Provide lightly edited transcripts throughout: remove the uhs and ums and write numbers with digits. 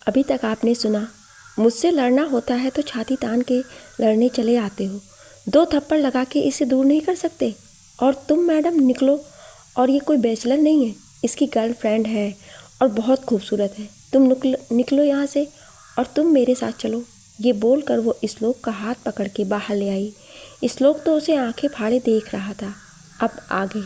अभी तक आपने सुना, मुझसे लड़ना होता है तो छाती तान के लड़ने चले आते हो, 2 थप्पड़ लगा के इसे दूर नहीं कर सकते। और तुम मैडम निकलो, और ये कोई बैचलर नहीं है, इसकी गर्लफ्रेंड है और बहुत खूबसूरत है। तुम निकलो यहाँ से और तुम मेरे साथ चलो। ये बोलकर वो श्लोक का हाथ पकड़ के बाहर ले आई। श्लोक तो उसे आंखें फाड़े देख रहा था। अब आगे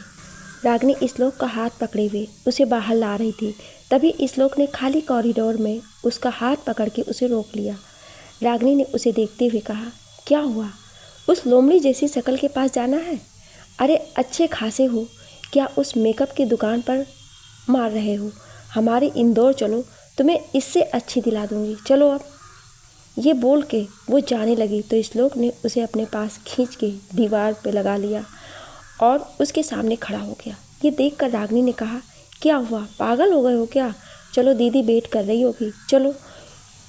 रागिनी श्लोक का हाथ पकड़े हुए उसे बाहर ला रही थी। तभी श्लोक ने खाली कॉरिडोर में उसका हाथ पकड़ के उसे रोक लिया। रागिनी ने उसे देखते हुए कहा, क्या हुआ? उस लोमड़ी जैसी शक्ल के पास जाना है? अरे अच्छे खासे हो, क्या उस मेकअप की दुकान पर मार रहे हो? हमारे इंदौर चलो, तुम्हें इससे अच्छी दिला दूंगी, चलो अब। ये बोल के वो जाने लगी तो श्लोक ने उसे अपने पास खींच के दीवार पे लगा लिया और उसके सामने खड़ा हो गया। ये देखकर रागिनी ने कहा, क्या हुआ, पागल हो गए हो क्या? चलो दीदी वेट कर रही होगी, चलो।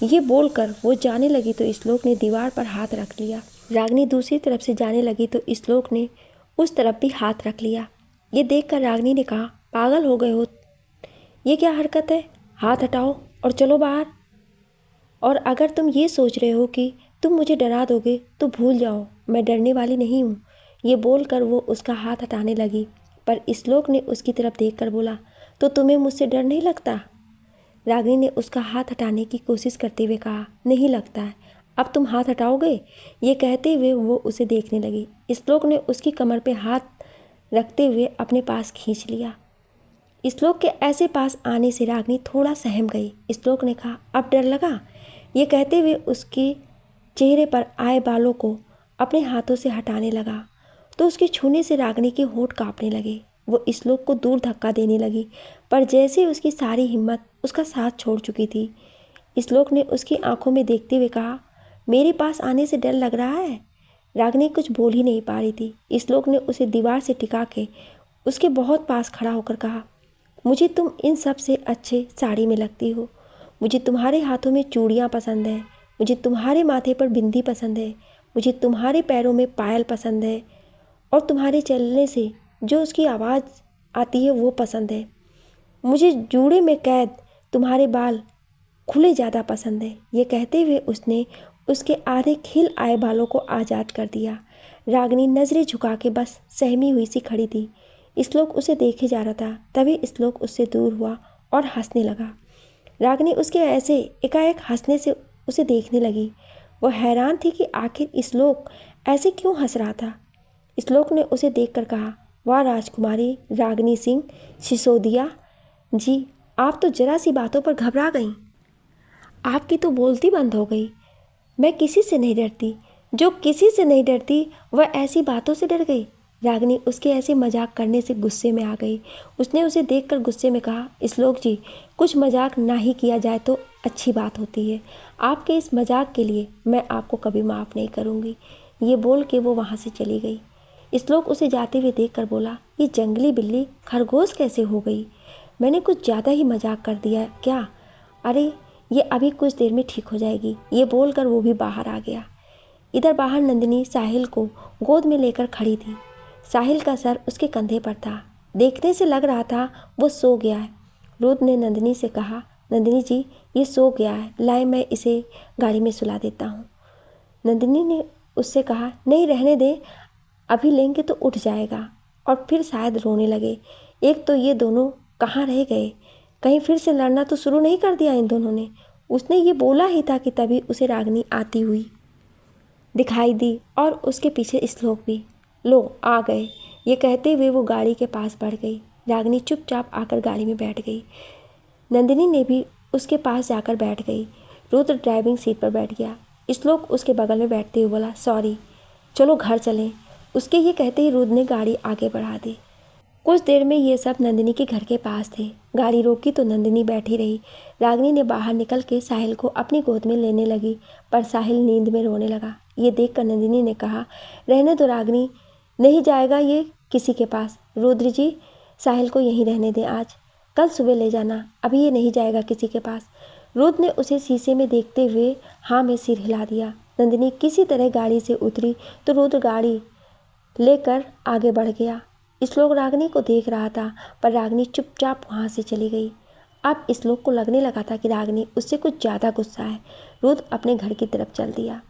ये बोलकर वो जाने लगी तो श्लोक ने दीवार पर हाथ रख लिया। रागिनी दूसरी तरफ से जाने लगी तो श्लोक ने उस तरफ भी हाथ रख लिया। ये देखकर रागिनी ने कहा, पागल हो गए हो, ये क्या हरकत है? हाथ हटाओ और चलो बाहर। और अगर तुम ये सोच रहे हो कि तुम मुझे डरा दोगे तो भूल जाओ, मैं डरने वाली नहीं हूँ। ये बोलकर वो उसका हाथ हटाने लगी, पर श्लोक ने उसकी तरफ देखकर बोला, तो तुम्हें मुझसे डर नहीं लगता? रागिनी ने उसका हाथ हटाने की कोशिश करते हुए कहा, नहीं लगता है, अब तुम हाथ हटाओगे? ये कहते हुए वो उसे देखने लगी। श्लोक ने उसकी कमर पे हाथ रखते हुए अपने पास खींच लिया। श्लोक के ऐसे पास आने से रागिनी थोड़ा सहम गई। श्लोक ने कहा, अब डर लगा? ये कहते हुए उसके चेहरे पर आए बालों को अपने हाथों से हटाने लगा तो उसके छूने से रागिनी के होंठ कांपने लगे। वो श्लोक को दूर धक्का देने लगी, पर जैसे उसकी सारी हिम्मत उसका साथ छोड़ चुकी थी। श्लोक ने उसकी आंखों में देखते हुए कहा, मेरे पास आने से डर लग रहा है? रागिनी कुछ बोल ही नहीं पा रही थी। श्लोक ने उसे दीवार से टिका के उसके बहुत पास खड़ा होकर कहा, मुझे तुम इन सब से अच्छे साड़ी में लगती हो। मुझे तुम्हारे हाथों में चूड़ियाँ पसंद है, मुझे तुम्हारे माथे पर बिंदी पसंद है, मुझे तुम्हारे पैरों में पायल पसंद है, और तुम्हारे चलने से जो उसकी आवाज़ आती है वो पसंद है। मुझे जूड़े में कैद तुम्हारे बाल खुले ज़्यादा पसंद है। ये कहते हुए उसने उसके आधे खिल आए बालों को आज़ाद कर दिया। रागिनी नज़रें झुका के बस सहमी हुई सी खड़ी थी। श्लोक उसे देखे जा रहा था। तभी श्लोक उससे दूर हुआ और हंसने लगा। रागिनी उसके ऐसे एकाएक हंसने से उसे देखने लगी। वो हैरान थी कि आखिर श्लोक ऐसे क्यों हंस रहा था। श्लोक ने उसे देखकर कहा, वाह राजकुमारी रागिनी सिंह सिसोदिया जी, आप तो जरा सी बातों पर घबरा गईं। आपकी तो बोलती बंद हो गई। मैं किसी से नहीं डरती, जो किसी से नहीं डरती वह ऐसी बातों से डर गई। रागिनी उसके ऐसे मजाक करने से गुस्से में आ गई। उसने उसे देखकर गुस्से में कहा, श्लोक जी, कुछ मजाक ना ही किया जाए तो अच्छी बात होती है। आपके इस मजाक के लिए मैं आपको कभी माफ़ नहीं करूँगी। ये बोल के वो वहाँ से चली गई। श्लोक उसे जाते हुए देखकर बोला, ये जंगली बिल्ली खरगोश कैसे हो गई? मैंने कुछ ज़्यादा ही मजाक कर दिया क्या? अरे ये अभी कुछ देर में ठीक हो जाएगी। ये बोलकर वो भी बाहर आ गया। इधर बाहर नंदिनी साहिल को गोद में लेकर खड़ी थी। साहिल का सर उसके कंधे पर था। देखने से लग रहा था वो सो गया है। रुद्र ने नंदिनी से कहा, नंदिनी जी ये सो गया है, लाए मैं इसे गाड़ी में सुला देता हूँ। नंदिनी ने उससे कहा, नहीं रहने दे, अभी लेंगे तो उठ जाएगा और फिर शायद रोने लगे। एक तो ये दोनों कहाँ रह गए, कहीं फिर से लड़ना तो शुरू नहीं कर दिया इन दोनों ने। उसने ये बोला ही था कि तभी उसे रागिनी आती हुई दिखाई दी और उसके पीछे श्लोक भी। लो आ गए। ये कहते हुए वो गाड़ी के पास बढ़ गई। रागिनी चुपचाप आकर गाड़ी में बैठ गई। नंदिनी ने भी उसके पास जाकर बैठ गई। रुद्र ड्राइविंग सीट पर बैठ गया। श्लोक उसके बगल में बैठते हुए बोला, सॉरी, चलो घर चलें। उसके ये कहते ही रुद्र ने गाड़ी आगे बढ़ा दी। कुछ देर में ये सब नंदिनी के घर के पास थे। गाड़ी रोकी तो नंदिनी बैठी रही। रागिनी ने बाहर निकल के साहिल को अपनी गोद में लेने लगी, पर साहिल नींद में रोने लगा। ये देखकर नंदिनी ने कहा, रहने दो रागिनी, नहीं जाएगा ये किसी के पास। रुद्र जी, साहिल को यहीं रहने दें, आज कल सुबह ले जाना, अभी ये नहीं जाएगा किसी के पास। रुद्र ने उसे शीशे में देखते हुए हाँ में सिर हिला दिया। नंदिनी किसी तरह गाड़ी से उतरी तो रुद्र गाड़ी लेकर आगे बढ़ गया। श्लोक रागिनी को देख रहा था, पर रागिनी चुपचाप वहाँ से चली गई। अब श्लोक को लगने लगा था कि रागिनी उससे कुछ ज़्यादा गुस्सा है। रुद्र अपने घर की तरफ चल दिया।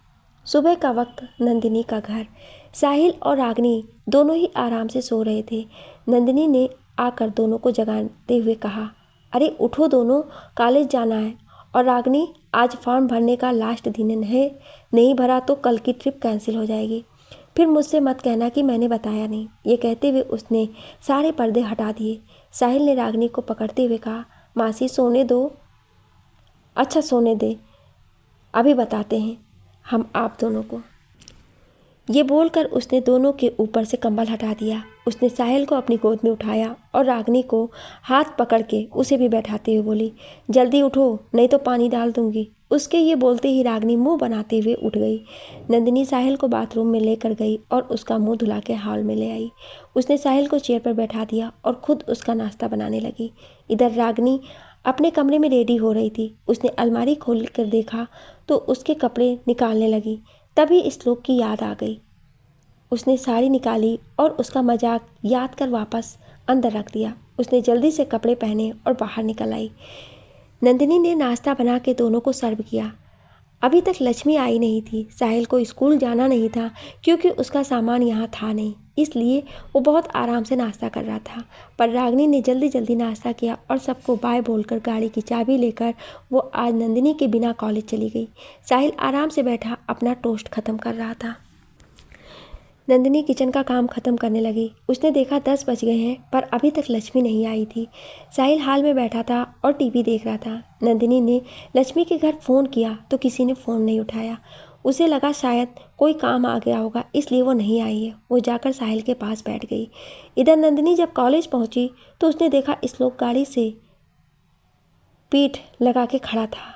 सुबह का वक्त, नंदिनी का घर। साहिल और रागिनी दोनों ही आराम से सो रहे थे। नंदिनी ने आकर दोनों को जगाते हुए कहा, अरे उठो दोनों, कॉलेज जाना है। और रागिनी, आज फॉर्म भरने का लास्ट दिन है, नहीं भरा तो कल की ट्रिप कैंसिल हो जाएगी। फिर मुझसे मत कहना कि मैंने बताया नहीं। ये कहते हुए उसने सारे पर्दे हटा दिए। साहिल ने रागिनी को पकड़ते हुए कहा, मासी सोने दो। अच्छा सोने दे, अभी बताते हैं हम आप दोनों को। ये बोलकर उसने दोनों के ऊपर से कंबल हटा दिया। उसने साहिल को अपनी गोद में उठाया और रागिनी को हाथ पकड़ के उसे भी बैठाते हुए बोली, जल्दी उठो नहीं तो पानी डाल दूंगी। उसके ये बोलते ही रागिनी मुंह बनाते हुए उठ गई। नंदिनी साहिल को बाथरूम में लेकर गई और उसका मुंह धुला के हॉल में ले आई। उसने साहिल को चेयर पर बैठा दिया और खुद उसका नाश्ता बनाने लगी। इधर रागिनी अपने कमरे में रेडी हो रही थी। उसने अलमारी खोल कर देखा तो उसके कपड़े निकालने लगी। तभी श्लोक की याद आ गई। उसने साड़ी निकाली और उसका मजाक याद कर वापस अंदर रख दिया। उसने जल्दी से कपड़े पहने और बाहर निकल आई। नंदिनी ने नाश्ता बना के दोनों को सर्व किया। अभी तक लक्ष्मी आई नहीं थी। साहिल को स्कूल जाना नहीं था क्योंकि उसका सामान यहाँ था नहीं, इसलिए वो बहुत आराम से नाश्ता कर रहा था। पर रागिनी ने जल्दी जल्दी नाश्ता किया और सबको बाय बोलकर गाड़ी की चाबी लेकर वो आज नंदिनी के बिना कॉलेज चली गई। साहिल आराम से बैठा अपना टोस्ट ख़त्म कर रहा था। नंदिनी किचन का काम ख़त्म करने लगी। उसने देखा 10 बज गए हैं पर अभी तक लक्ष्मी नहीं आई थी। साहिल हाल में बैठा था और टीवी देख रहा था। नंदिनी ने लक्ष्मी के घर फ़ोन किया तो किसी ने फ़ोन नहीं उठाया। उसे लगा शायद कोई काम आ गया होगा, इसलिए वो नहीं आई है। वो जाकर साहिल के पास बैठ गई। इधर नंदिनी जब कॉलेज पहुंची तो उसने देखा श्लोक गाड़ी से पीठ लगा के खड़ा था।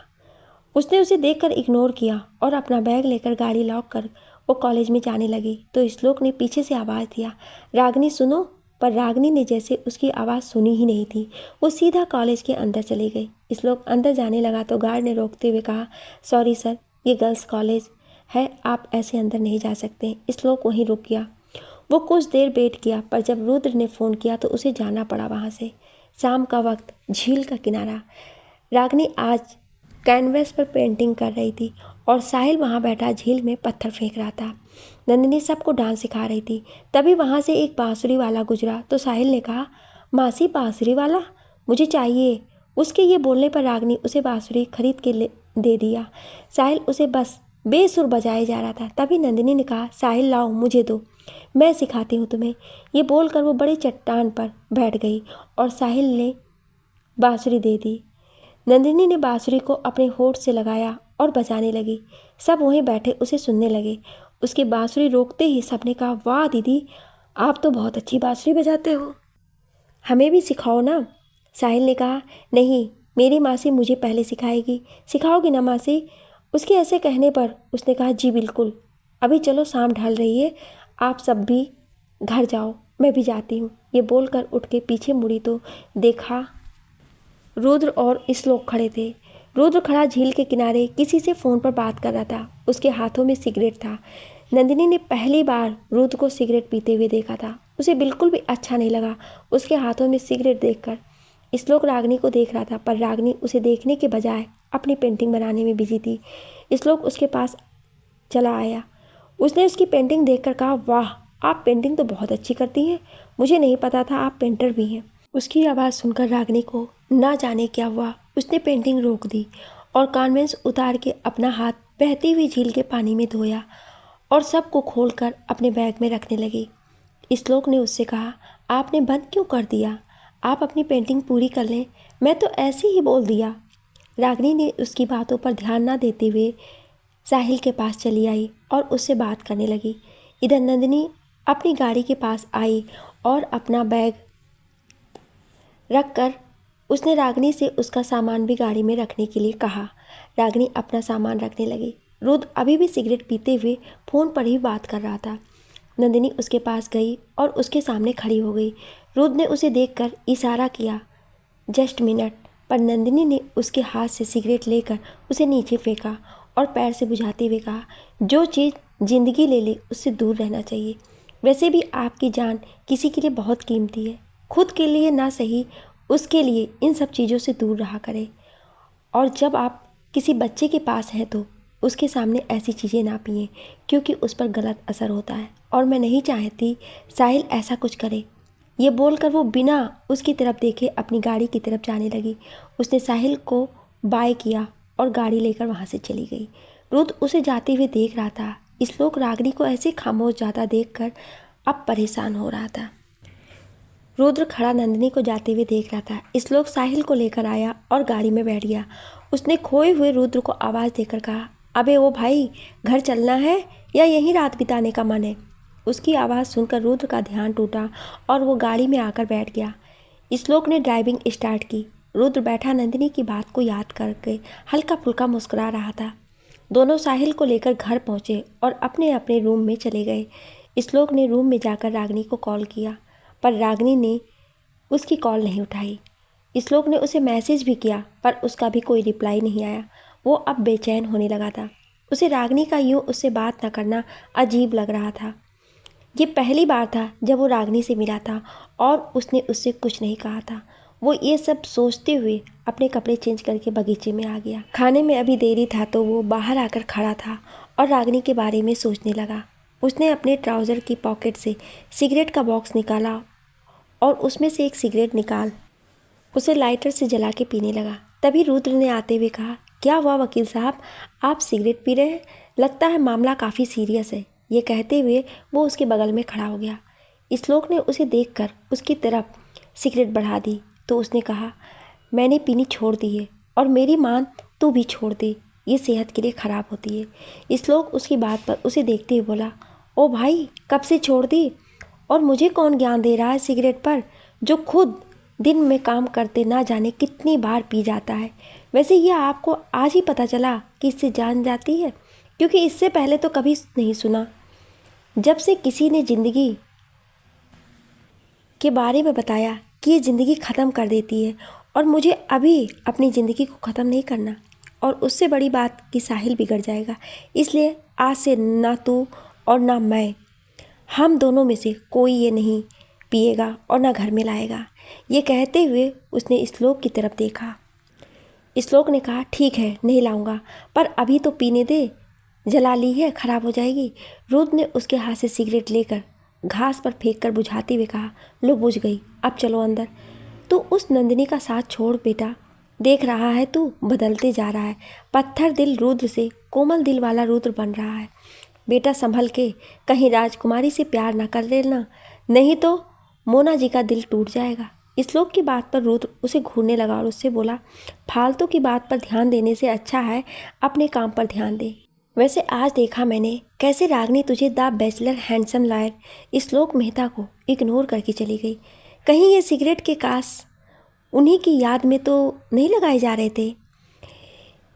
उसने उसे देखकर इग्नोर किया और अपना बैग लेकर गाड़ी लॉक कर वो कॉलेज में जाने लगी। तो श्लोक ने पीछे से आवाज़ दिया, रागिनी सुनो। पर रागिनी ने जैसे उसकी आवाज़ सुनी ही नहीं थी। वो सीधा कॉलेज के अंदर चली गई। श्लोक अंदर जाने लगा तो गार्ड ने रोकते हुए कहा, सॉरी सर, ये गर्ल्स कॉलेज है, आप ऐसे अंदर नहीं जा सकते। श्लोक वहीं रुक गया। वो कुछ देर वेट किया पर जब रुद्र ने फ़ोन किया तो उसे जाना पड़ा वहाँ से। शाम का वक्त, झील का किनारा। रागिनी आज कैनवस पर पेंटिंग कर रही थी और साहिल वहाँ बैठा झील में पत्थर फेंक रहा था। नंदिनी सबको डांस सिखा रही थी। तभी वहाँ से एक बांसुरी वाला गुजरा तो साहिल ने कहा, मासी बांसुरी वाला मुझे चाहिए। उसके ये बोलने पर रागिनी उसे बांसुरी खरीद के दे दिया। साहिल उसे बस बेसुर बजाए जा रहा था। तभी नंदिनी ने कहा, साहिल लाओ मुझे दो, मैं सिखाती हूँ तुम्हें। ये बोलकर वो बड़ी चट्टान पर बैठ गई और साहिल ने बांसुरी दे दी। नंदिनी ने बांसुरी को अपने होठ से लगाया और बजाने लगी। सब वहीं बैठे उसे सुनने लगे। उसकी बांसुरी रोकते ही सबने कहा, वाह दीदी, आप तो बहुत अच्छी बांसुरी बजाते हो, हमें भी सिखाओ ना। साहिल ने कहा, नहीं, मेरी मासी मुझे पहले सिखाएगी। सिखाओगी ना मासी? उसके ऐसे कहने पर उसने कहा, जी बिल्कुल। अभी चलो, शाम ढल रही है, आप सब भी घर जाओ, मैं भी जाती हूँ। ये बोलकर उठ के पीछे मुड़ी तो देखा रुद्र और श्लोक खड़े थे। रुद्र खड़ा झील के किनारे किसी से फ़ोन पर बात कर रहा था। उसके हाथों में सिगरेट था। नंदिनी ने पहली बार रुद्र को सिगरेट पीते हुए देखा था। उसे बिल्कुल भी अच्छा नहीं लगा उसके हाथों में सिगरेट देखकर। श्लोक रागिनी को देख रहा था पर रागिनी उसे देखने के बजाय अपनी पेंटिंग बनाने में बिजी थी। श्लोक उसके पास चला आया। उसने उसकी पेंटिंग देखकर कहा, वाह, आप पेंटिंग तो बहुत अच्छी करती हैं, मुझे नहीं पता था आप पेंटर भी हैं। उसकी आवाज़ सुनकर रागिनी को ना जाने क्या हुआ। उसने पेंटिंग रोक दी और कॉन्वेंस उतार के अपना हाथ बहती हुई झील के पानी में धोया और सबको खोलकर अपने बैग में रखने लगी। श्लोक ने उससे कहा, आपने बंद क्यों कर दिया? आप अपनी पेंटिंग पूरी कर लें, मैं तो ऐसे ही बोल दिया। रागिनी ने उसकी बातों पर ध्यान ना देते हुए साहिल के पास चली आई और उससे बात करने लगी। इधर नंदिनी अपनी गाड़ी के पास आई और अपना बैग रखकर उसने रागिनी से उसका सामान भी गाड़ी में रखने के लिए कहा। रागिनी अपना सामान रखने लगी। रुद्र अभी भी सिगरेट पीते हुए फ़ोन पर ही बात कर रहा था। नंदिनी उसके पास गई और उसके सामने खड़ी हो गई। रुद्र ने उसे देखकर इशारा किया, जस्ट मिनट, पर नंदिनी ने उसके हाथ से सिगरेट लेकर उसे नीचे फेंका और पैर से बुझाते हुए कहा, जो चीज़ ज़िंदगी ले ले उससे दूर रहना चाहिए। वैसे भी आपकी जान किसी के लिए बहुत कीमती है, खुद के लिए ना सही उसके लिए इन सब चीज़ों से दूर रहा करें। और जब आप किसी बच्चे के पास हैं तो उसके सामने ऐसी चीज़ें ना पिएं, क्योंकि उस पर गलत असर होता है और मैं नहीं चाहती साहिल ऐसा कुछ करे। ये बोलकर वो बिना उसकी तरफ देखे अपनी गाड़ी की तरफ जाने लगी। उसने साहिल को बाय किया और गाड़ी लेकर वहाँ से चली गई। रुद्र उसे जाते हुए देख रहा था। इस लोग रागिनी को ऐसे खामोश जाता देखकर अब परेशान हो रहा था। रुद्र खड़ा नंदिनी को जाते हुए देख रहा था। इस लोग साहिल को लेकर आया और गाड़ी में बैठ गया। उसने खोए हुए रुद्र को आवाज़ देकर कहा, अबे ओ भाई, घर चलना है या यहीं रात बिताने का मन है? उसकी आवाज़ सुनकर रुद्र का ध्यान टूटा और वो गाड़ी में आकर बैठ गया। इस लोग ने ड्राइविंग स्टार्ट की। रुद्र बैठा नंदिनी की बात को याद करके हल्का फुल्का मुस्कुरा रहा था। दोनों साहिल को लेकर घर पहुंचे और अपने अपने रूम में चले गए। इस लोग ने रूम में जाकर रागिनी को कॉल किया, पर रागिनी ने उसकी कॉल नहीं उठाई। इस लोग ने उसे मैसेज भी किया, पर उसका भी कोई रिप्लाई नहीं आया। वो अब बेचैन होने लगा था। उसे रागिनी का यूँ उससे बात न करना अजीब लग रहा था। ये पहली बार था जब वो रागिनी से मिला था और उसने उससे कुछ नहीं कहा था। वो ये सब सोचते हुए अपने कपड़े चेंज करके बगीचे में आ गया। खाने में अभी देरी था तो वो बाहर आकर खड़ा था और रागिनी के बारे में सोचने लगा। उसने अपने ट्राउज़र की पॉकेट से सिगरेट का बॉक्स निकाला और उसमें से एक सिगरेट निकाल उसे लाइटर से जला के पीने लगा। तभी रुद्र ने आते हुए कहा, क्या हुआ वकील साहब, आप सिगरेट पी रहे हैं? लगता है मामला काफ़ी सीरियस है। ये कहते हुए वो उसके बगल में खड़ा हो गया। इस लोग ने उसे देखकर उसकी तरफ सिगरेट बढ़ा दी तो उसने कहा, मैंने पीनी छोड़ दी है और मेरी मान तू भी छोड़ दे, ये सेहत के लिए ख़राब होती है। इस लोग उसकी बात पर उसे देखते हुए बोला, ओ भाई, कब से छोड़ दी और मुझे कौन ज्ञान दे रहा है सिगरेट पर, जो खुद दिन में काम करते ना जाने कितनी बार पी जाता है। वैसे ये आपको आज ही पता चला कि इससे जान जाती है, क्योंकि इससे पहले तो कभी नहीं सुना। जब से किसी ने ज़िंदगी के बारे में बताया कि ये ज़िंदगी ख़त्म कर देती है, और मुझे अभी अपनी ज़िंदगी को ख़त्म नहीं करना, और उससे बड़ी बात कि साहिल बिगड़ जाएगा। इसलिए आज से ना तू और ना मैं, हम दोनों में से कोई ये नहीं पिएगा और ना घर में लाएगा। ये कहते हुए उसने श्लोक की तरफ देखा। श्लोक ने कहा, ठीक है, नहीं लाऊंगा, पर अभी तो पीने दे, जला ली है, ख़राब हो जाएगी। रुद्र ने उसके हाथ से सिगरेट लेकर घास पर फेंक कर बुझाते हुए कहा, लो बुझ गई, अब चलो अंदर। तू उस नंदिनी का साथ छोड़ बेटा, देख रहा है तू बदलते जा रहा है। पत्थर दिल रुद्र से कोमल दिल वाला रुद्र बन रहा है। बेटा संभल के, कहीं राजकुमारी से प्यार ना कर लेना, नहीं तो मोना जी का दिल टूट जाएगा। इस लोग की बात पर रुद्र उसे घूरने लगा और उससे बोला, फालतू की बात पर ध्यान देने से अच्छा है अपने काम पर ध्यान दे। वैसे आज देखा मैंने कैसे रागिनी तुझे द बैचलर हैंडसम लायर श्लोक मेहता को इग्नोर करके चली गई। कहीं ये सिगरेट के कास उन्हीं की याद में तो नहीं लगाए जा रहे थे।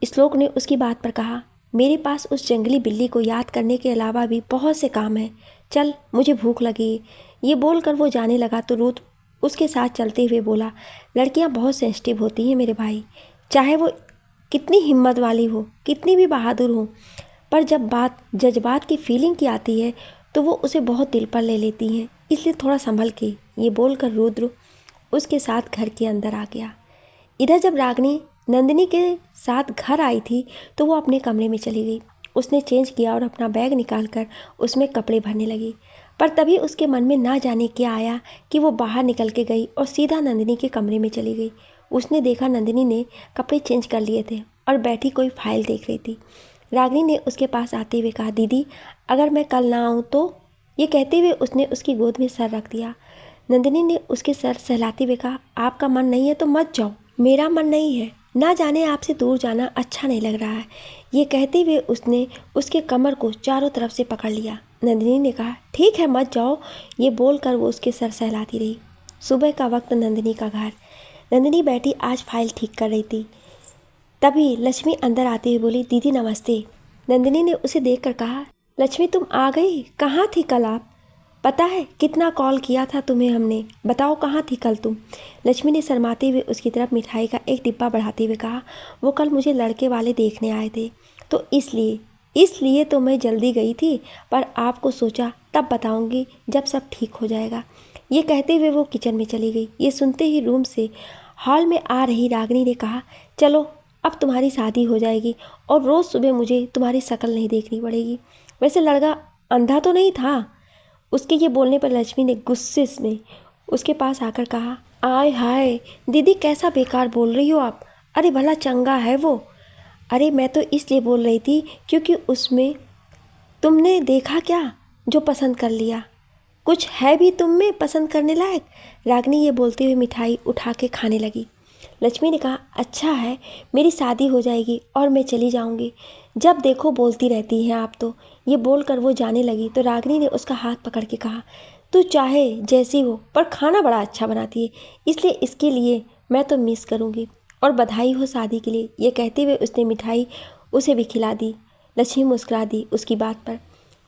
श्लोक ने उसकी बात पर कहा, मेरे पास उस जंगली बिल्ली को याद करने के अलावा भी बहुत से काम हैं, चल मुझे भूख लगी। ये बोलकर वो जाने लगा तो रुद्र उसके साथ चलते हुए बोला, लड़कियां बहुत सेंसिटिव होती हैं मेरे भाई, चाहे वो कितनी हिम्मत वाली हो, कितनी भी बहादुर हो, पर जब बात जज्बात की फीलिंग की आती है तो वो उसे बहुत दिल पर ले लेती हैं, इसलिए थोड़ा संभल के। ये बोलकर रुद्र उसके साथ घर के अंदर आ गया। इधर जब रागिनी नंदिनी के साथ घर आई थी तो वो अपने कमरे में चली गई। उसने चेंज किया और अपना बैग निकालकर उसमें कपड़े भरने लगी, पर तभी उसके मन में ना जाने क्या आया कि वो बाहर निकल के गई और सीधा नंदिनी के कमरे में चली गई। उसने देखा नंदिनी ने कपड़े चेंज कर लिए थे और बैठी कोई फाइल देख रही थी। रागिनी ने उसके पास आते हुए कहा, दीदी अगर मैं कल ना आऊँ तो? ये कहते हुए उसने उसकी गोद में सर रख दिया। नंदिनी ने उसके सर सहलाते हुए कहा, आपका मन नहीं है तो मत जाओ, मेरा मन नहीं है, ना जाने आपसे दूर जाना अच्छा नहीं लग रहा है। ये कहते हुए उसने उसके कमर को चारों तरफ से पकड़ लिया। नंदिनी ने कहा, ठीक है मत जाओ। ये बोलकर वो उसके सर सहलाती रही। सुबह का वक्त नंदिनी का घर। नंदिनी बैठी आज फाइल ठीक कर रही थी। तभी लक्ष्मी अंदर आते हुए बोली, दीदी नमस्ते। नंदिनी ने उसे देखकर कहा, लक्ष्मी तुम आ गई, कहाँ थी कल आप? पता है कितना कॉल किया था तुम्हें हमने, बताओ कहाँ थी कल तुम? लक्ष्मी ने शर्माते हुए उसकी तरफ मिठाई का एक डिब्बा बढ़ाते हुए कहा, वो कल मुझे लड़के वाले देखने आए थे तो इसलिए तो मैं जल्दी गई थी, पर आपको सोचा तब बताऊंगी जब सब ठीक हो जाएगा। ये कहते हुए वो किचन में चली गई। ये सुनते ही रूम से हॉल में आ रही रागिनी ने कहा, चलो अब तुम्हारी शादी हो जाएगी और रोज़ सुबह मुझे तुम्हारी शक्ल नहीं देखनी पड़ेगी। वैसे लड़का अंधा तो नहीं था। उसके ये बोलने पर लक्ष्मी ने गुस्से में उसके पास आकर कहा, आय हाय दीदी, कैसा बेकार बोल रही हो आप। अरे भला चंगा है वो। अरे मैं तो इसलिए बोल रही थी क्योंकि उसमें तुमने देखा क्या जो पसंद कर लिया। कुछ है भी तुम में पसंद करने लायक। रागिनी ये बोलते हुए मिठाई उठा के खाने लगी। लक्ष्मी ने कहा, अच्छा है, मेरी शादी हो जाएगी और मैं चली जाऊंगी। जब देखो बोलती रहती हैं आप तो। ये बोलकर वो जाने लगी तो रागिनी ने उसका हाथ पकड़ के कहा, तू चाहे जैसी हो पर खाना बड़ा अच्छा बनाती है, इसलिए इसके लिए मैं तो मिस करूंगी और बधाई हो शादी के लिए। ये कहते हुए उसने मिठाई उसे भी खिला दी। लक्ष्मी मुस्कुरा दी उसकी बात पर।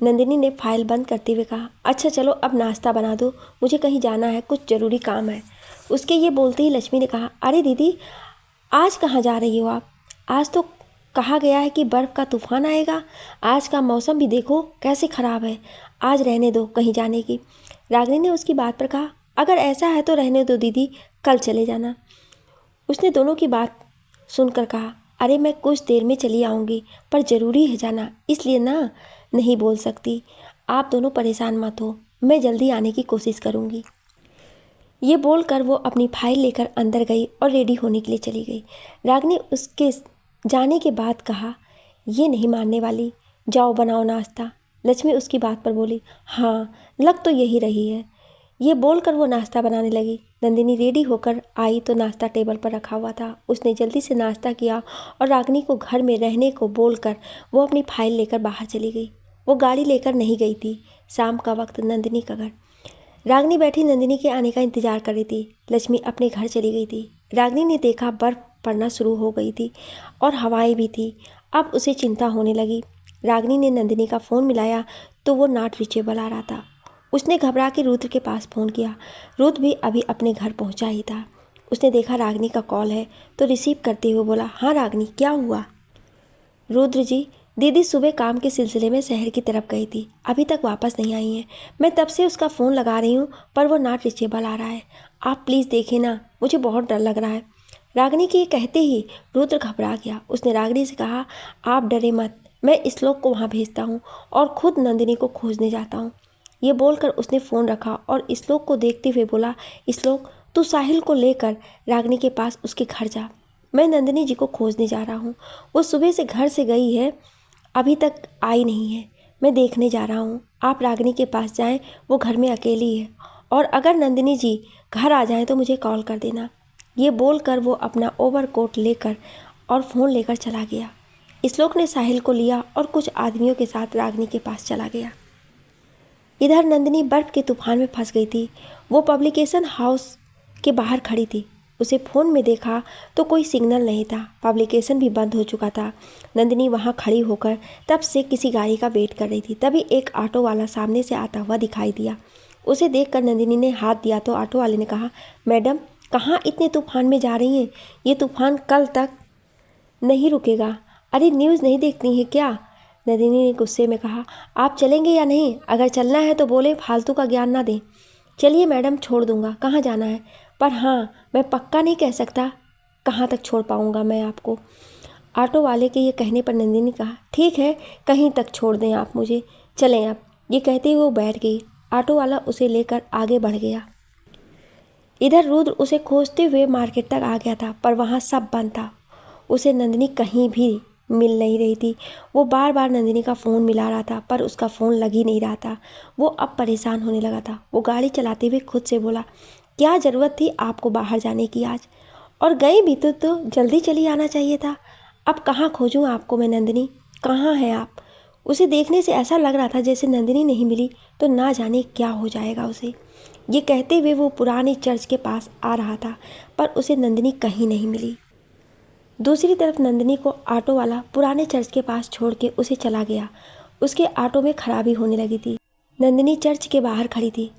नंदिनी ने फाइल बंद करते हुए कहा, अच्छा चलो अब नाश्ता बना दो, मुझे कहीं जाना है, कुछ ज़रूरी काम है। उसके ये बोलते ही लक्ष्मी ने कहा, अरे दीदी आज कहाँ जा रही हो आप। आज तो कहा गया है कि बर्फ़ का तूफान आएगा। आज का मौसम भी देखो कैसे ख़राब है। आज रहने दो कहीं जाने की। रागिनी ने उसकी बात पर कहा, अगर ऐसा है तो रहने दो दीदी, कल चले जाना। उसने दोनों की बात सुनकर कहा, अरे मैं कुछ देर में चली आऊँगी पर ज़रूरी है जाना, इसलिए ना नहीं बोल सकती। आप दोनों परेशान मत हो, मैं जल्दी आने की कोशिश करूँगी। ये बोलकर वो अपनी फाइल लेकर अंदर गई और रेडी होने के लिए चली गई। रागिनी उसके जाने के बाद कहा, ये नहीं मानने वाली, जाओ बनाओ नाश्ता। लक्ष्मी उसकी बात पर बोली, हाँ लग तो यही रही है। ये बोलकर वो नाश्ता बनाने लगी। नंदिनी रेडी होकर आई तो नाश्ता टेबल पर रखा हुआ था। उसने जल्दी से नाश्ता किया और रागिनी को घर में रहने को बोलकर वो अपनी फाइल लेकर बाहर चली गई। वो गाड़ी लेकर नहीं गई थी। शाम का वक्त, नंदिनी का घर। रागिनी बैठी नंदिनी के आने का इंतजार कर रही थी। लक्ष्मी अपने घर चली गई थी। रागिनी ने देखा बर्फ़ पड़ना शुरू हो गई थी और हवाएं भी थी। अब उसे चिंता होने लगी। रागिनी ने नंदिनी का फ़ोन मिलाया तो वो नॉट रीचेबल आ रहा था। उसने घबरा के रुद्र के पास फ़ोन किया। रुद्र भी अभी अपने घर पहुंचा ही था। उसने देखा रागिनी का कॉल है तो रिसीव करते हुए बोला, हाँ रागिनी, क्या हुआ। रुद्र जी, दीदी सुबह काम के सिलसिले में शहर की तरफ गई थी, अभी तक वापस नहीं आई हैं। मैं तब से उसका फ़ोन लगा रही हूँ पर वो नॉट रीचेबल आ रहा है। आप प्लीज़ देखें ना, मुझे बहुत डर लग रहा है। रागिनी के ये कहते ही रुद्र घबरा गया। उसने रागिनी से कहा, आप डरे मत, मैं श्लोक को वहाँ भेजता हूँ और खुद नंदिनी को खोजने जाता हूँ। ये बोलकर उसने फ़ोन रखा और श्लोक को देखते हुए बोला, श्लोक तू साहिल को लेकर रागिनी के पास उसके घर जा। मैं नंदिनी जी को खोजने जा रहा हूँ। वो सुबह से घर से गई है, अभी तक आई नहीं है। मैं देखने जा रहा हूँ। आप रागिनी के पास जाएं, वो घर में अकेली है और अगर नंदिनी जी घर आ जाएं तो मुझे कॉल कर देना। ये बोलकर वो अपना ओवरकोट लेकर और फ़ोन लेकर चला गया। श्लोक ने साहिल को लिया और कुछ आदमियों के साथ रागिनी के पास चला गया। इधर नंदिनी बर्फ़ के तूफान में फंस गई थी। वो पब्लिकेशन हाउस के बाहर खड़ी थी। उसे फ़ोन में देखा तो कोई सिग्नल नहीं था, पब्लिकेशन भी बंद हो चुका था। नंदिनी वहाँ खड़ी होकर तब से किसी गाड़ी का वेट कर रही थी। तभी एक ऑटो वाला सामने से आता हुआ दिखाई दिया। उसे देखकर नंदिनी ने हाथ दिया तो ऑटो वाले ने कहा, मैडम कहाँ इतने तूफान में जा रही हैं, ये तूफान कल तक नहीं रुकेगा। अरे न्यूज़ नहीं देखती है क्या। नंदिनी ने गुस्से में कहा, आप चलेंगे या नहीं। अगर चलना है तो बोले, फालतू का ज्ञान ना दें। चलिए मैडम, छोड़ दूंगा, कहाँ जाना है। पर हाँ, मैं पक्का नहीं कह सकता कहाँ तक छोड़ पाऊँगा मैं आपको। ऑटो वाले के ये कहने पर नंदिनी ने कहा, ठीक है, कहीं तक छोड़ दें आप मुझे, चलें अब। ये कहते हुए वो बैठ गई। ऑटो वाला उसे लेकर आगे बढ़ गया। इधर रुद्र उसे खोजते हुए मार्केट तक आ गया था पर वहाँ सब बंद था। उसे नंदिनी कहीं भी मिल नहीं रही थी। वो बार बार नंदिनी का फ़ोन मिला रहा था पर उसका फ़ोन लग ही नहीं रहा था। वो अब परेशान होने लगा था। वो गाड़ी चलाते हुए खुद से बोला, क्या ज़रूरत थी आपको बाहर जाने की आज, और गई भी तो जल्दी चली आना चाहिए था। अब कहाँ खोजूँ आपको मैं नंदिनी, कहाँ हैं आप। उसे देखने से ऐसा लग रहा था जैसे नंदिनी नहीं मिली तो ना जाने क्या हो जाएगा उसे। ये कहते हुए वो पुराने चर्च के पास आ रहा था पर उसे नंदिनी कहीं नहीं मिली। दूसरी तरफ नंदिनी को ऑटो वाला पुराने चर्च के पास छोड़ के उसे चला गया। उसके ऑटो में खराबी होने लगी थी। नंदिनी चर्च के बाहर खड़ी थी।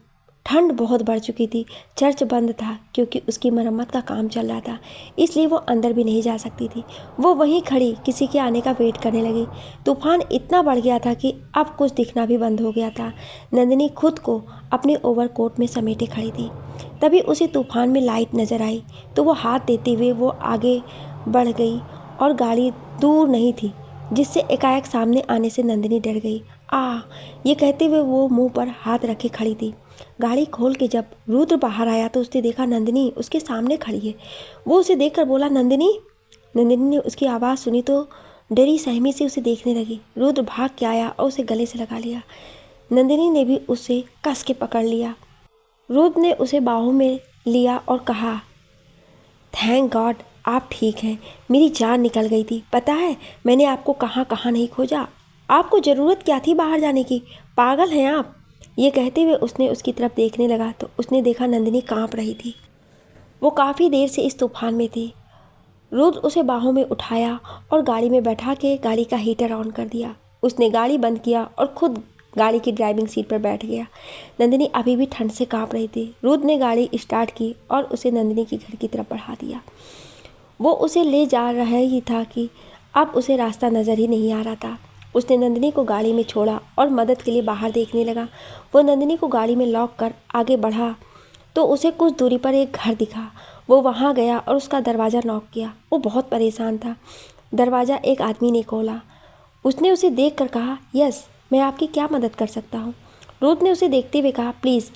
ठंड बहुत बढ़ चुकी थी। चर्च बंद था क्योंकि उसकी मरम्मत का काम चल रहा था, इसलिए वो अंदर भी नहीं जा सकती थी। वो वहीं खड़ी किसी के आने का वेट करने लगी। तूफान इतना बढ़ गया था कि अब कुछ दिखना भी बंद हो गया था। नंदिनी खुद को अपने ओवरकोट में समेटे खड़ी थी। तभी उसे तूफान में लाइट नजर आई तो वो हाथ देते हुए वो आगे बढ़ गई और गाड़ी दूर नहीं थी, जिससे एकाएक सामने आने से नंदिनी डर गई। ये कहते हुए वो मुंह पर हाथ रखे खड़ी थी। गाड़ी खोल के जब रुद्र बाहर आया तो उसने देखा नंदिनी उसके सामने खड़ी है। वो उसे देखकर बोला, नंदिनी। नंदिनी ने उसकी आवाज़ सुनी तो डरी सहमी से उसे देखने लगी। रुद्र भाग के आया और उसे गले से लगा लिया। नंदिनी ने भी उसे कस के पकड़ लिया। रुद्र ने उसे बाहों में लिया और कहा, थैंक गॉड आप ठीक हैं। मेरी जान निकल गई थी। पता है मैंने आपको कहाँ कहाँ नहीं खोजा। आपको ज़रूरत क्या थी बाहर जाने की? पागल हैं आप। ये कहते हुए उसने उसकी तरफ देखने लगा तो उसने देखा नंदिनी कांप रही थी। वो काफ़ी देर से इस तूफान में थी। रुद्र उसे बाहों में उठाया और गाड़ी में बैठा के गाड़ी का हीटर ऑन कर दिया। उसने गाड़ी बंद किया और खुद गाड़ी की ड्राइविंग सीट पर बैठ गया। नंदिनी अभी भी ठंड से कांप रही थी। रुद्र ने गाड़ी स्टार्ट की और उसे नंदिनी के घर की तरफ बढ़ा दिया। वो उसे ले जा रहा ही था कि अब उसे रास्ता नज़र ही नहीं आ रहा था। उसने नंदिनी को गाड़ी में छोड़ा और मदद के लिए बाहर देखने लगा। वो नंदिनी को गाड़ी में लॉक कर आगे बढ़ा तो उसे कुछ दूरी पर एक घर दिखा। वो वहाँ गया और उसका दरवाज़ा नॉक किया। वो बहुत परेशान था। दरवाज़ा एक आदमी ने खोला। उसने उसे देख कर कहा, यस मैं आपकी क्या मदद कर सकता हूँ? रुद्र ने उसे देखते हुए कहा, प्लीज़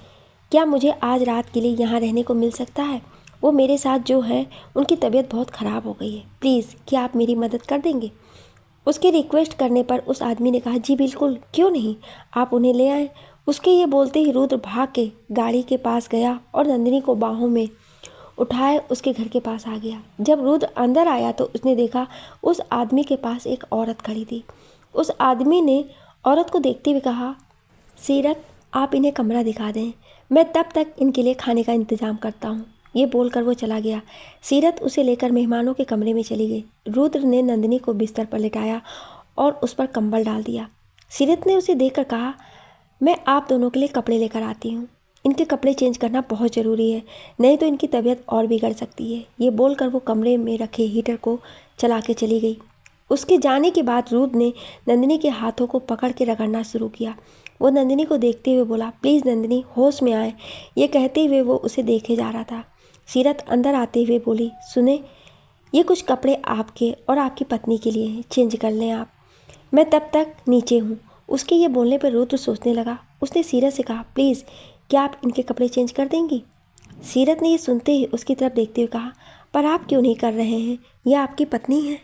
क्या मुझे आज रात के लिए यहाँ रहने को मिल सकता है? वो मेरे साथ जो है उनकी तबीयत बहुत ख़राब हो गई है। प्लीज़ क्या आप मेरी मदद कर देंगे? उसके रिक्वेस्ट करने पर उस आदमी ने कहा, जी बिल्कुल, क्यों नहीं, आप उन्हें ले आएँ। उसके ये बोलते ही रुद्र भाग के गाड़ी के पास गया और नंदिनी को बाहों में उठाए उसके घर के पास आ गया। जब रुद्र अंदर आया तो उसने देखा उस आदमी के पास एक औरत खड़ी थी। उस आदमी ने औरत को देखते हुए कहा, सीरत आप इन्हें कमरा दिखा दें, मैं तब तक इनके लिए खाने का इंतज़ाम करता हूँ। ये बोलकर वो चला गया। सीरत उसे लेकर मेहमानों के कमरे में चली गई। रुद्र ने नंदिनी को बिस्तर पर लिटाया और उस पर कंबल डाल दिया। सीरत ने उसे देखकर कहा, मैं आप दोनों के लिए कपड़े लेकर आती हूँ। इनके कपड़े चेंज करना बहुत ज़रूरी है, नहीं तो इनकी तबीयत और बिगड़ सकती है। ये बोलकर वो कमरे में रखे हीटर को चला के चली गई। उसके जाने के बाद रुद्र ने नंदिनी के हाथों को पकड़ के रगड़ना शुरू किया। वो नंदिनी को देखते हुए बोला, प्लीज़ नंदिनी होश में आए। ये कहते हुए वो उसे देखे जा रहा था। सीरत अंदर आते हुए बोली, सुने ये कुछ कपड़े आपके और आपकी पत्नी के लिए हैं, चेंज कर लें आप, मैं तब तक नीचे हूँ। उसके ये बोलने पर रुद्र सोचने लगा। उसने सीरत से कहा, प्लीज़ क्या आप इनके कपड़े चेंज कर देंगी? सीरत ने ये सुनते ही उसकी तरफ देखते हुए कहा, पर आप क्यों नहीं कर रहे हैं? यह आपकी पत्नी है।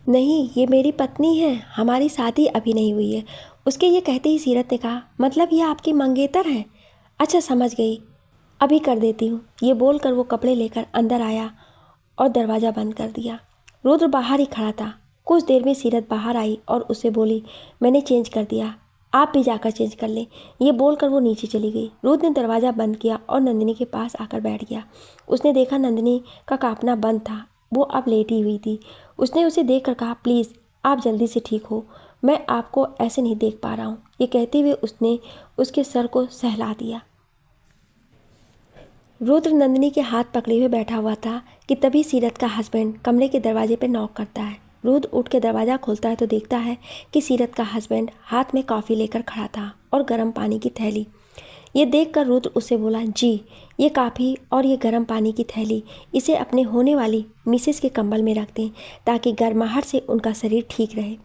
नहीं, ये मेरी पत्नी है, हमारी शादी अभी नहीं हुई है। उसके ये कहते ही सीरत ने कहा, मतलब ये आपकी मंगेतर है? अच्छा समझ गई, अभी कर देती हूँ। ये बोलकर वो कपड़े लेकर अंदर आया और दरवाज़ा बंद कर दिया। रुद्र बाहर ही खड़ा था। कुछ देर में सीरत बाहर आई और उसे बोली, मैंने चेंज कर दिया, आप भी जाकर चेंज कर लें। ये बोलकर वो नीचे चली गई। रुद्र ने दरवाज़ा बंद किया और नंदिनी के पास आकर बैठ गया। उसने देखा नंदिनी का कांपना बंद था, वो अब लेटी हुई थी। उसने उसे देखकर कहा, प्लीज़ आप जल्दी से ठीक हो, मैं आपको ऐसे नहीं देख पा रहा हूँ। ये कहते हुए उसने उसके सर को सहला दिया। रुद्र नंदिनी के हाथ पकड़े हुए बैठा हुआ था कि तभी सीरत का हस्बैंड कमरे के दरवाजे पर नॉक करता है। रुद्र उठ के दरवाज़ा खोलता है तो देखता है कि सीरत का हस्बैंड हाथ में कॉफ़ी लेकर खड़ा था और गर्म पानी की थैली। ये देखकर रुद्र उससे बोला, जी ये कॉफ़ी और ये गर्म पानी की थैली इसे अपने होने वाली मिसेस के कंबल में रख दें ताकि गर्माहट से उनका शरीर ठीक रहे।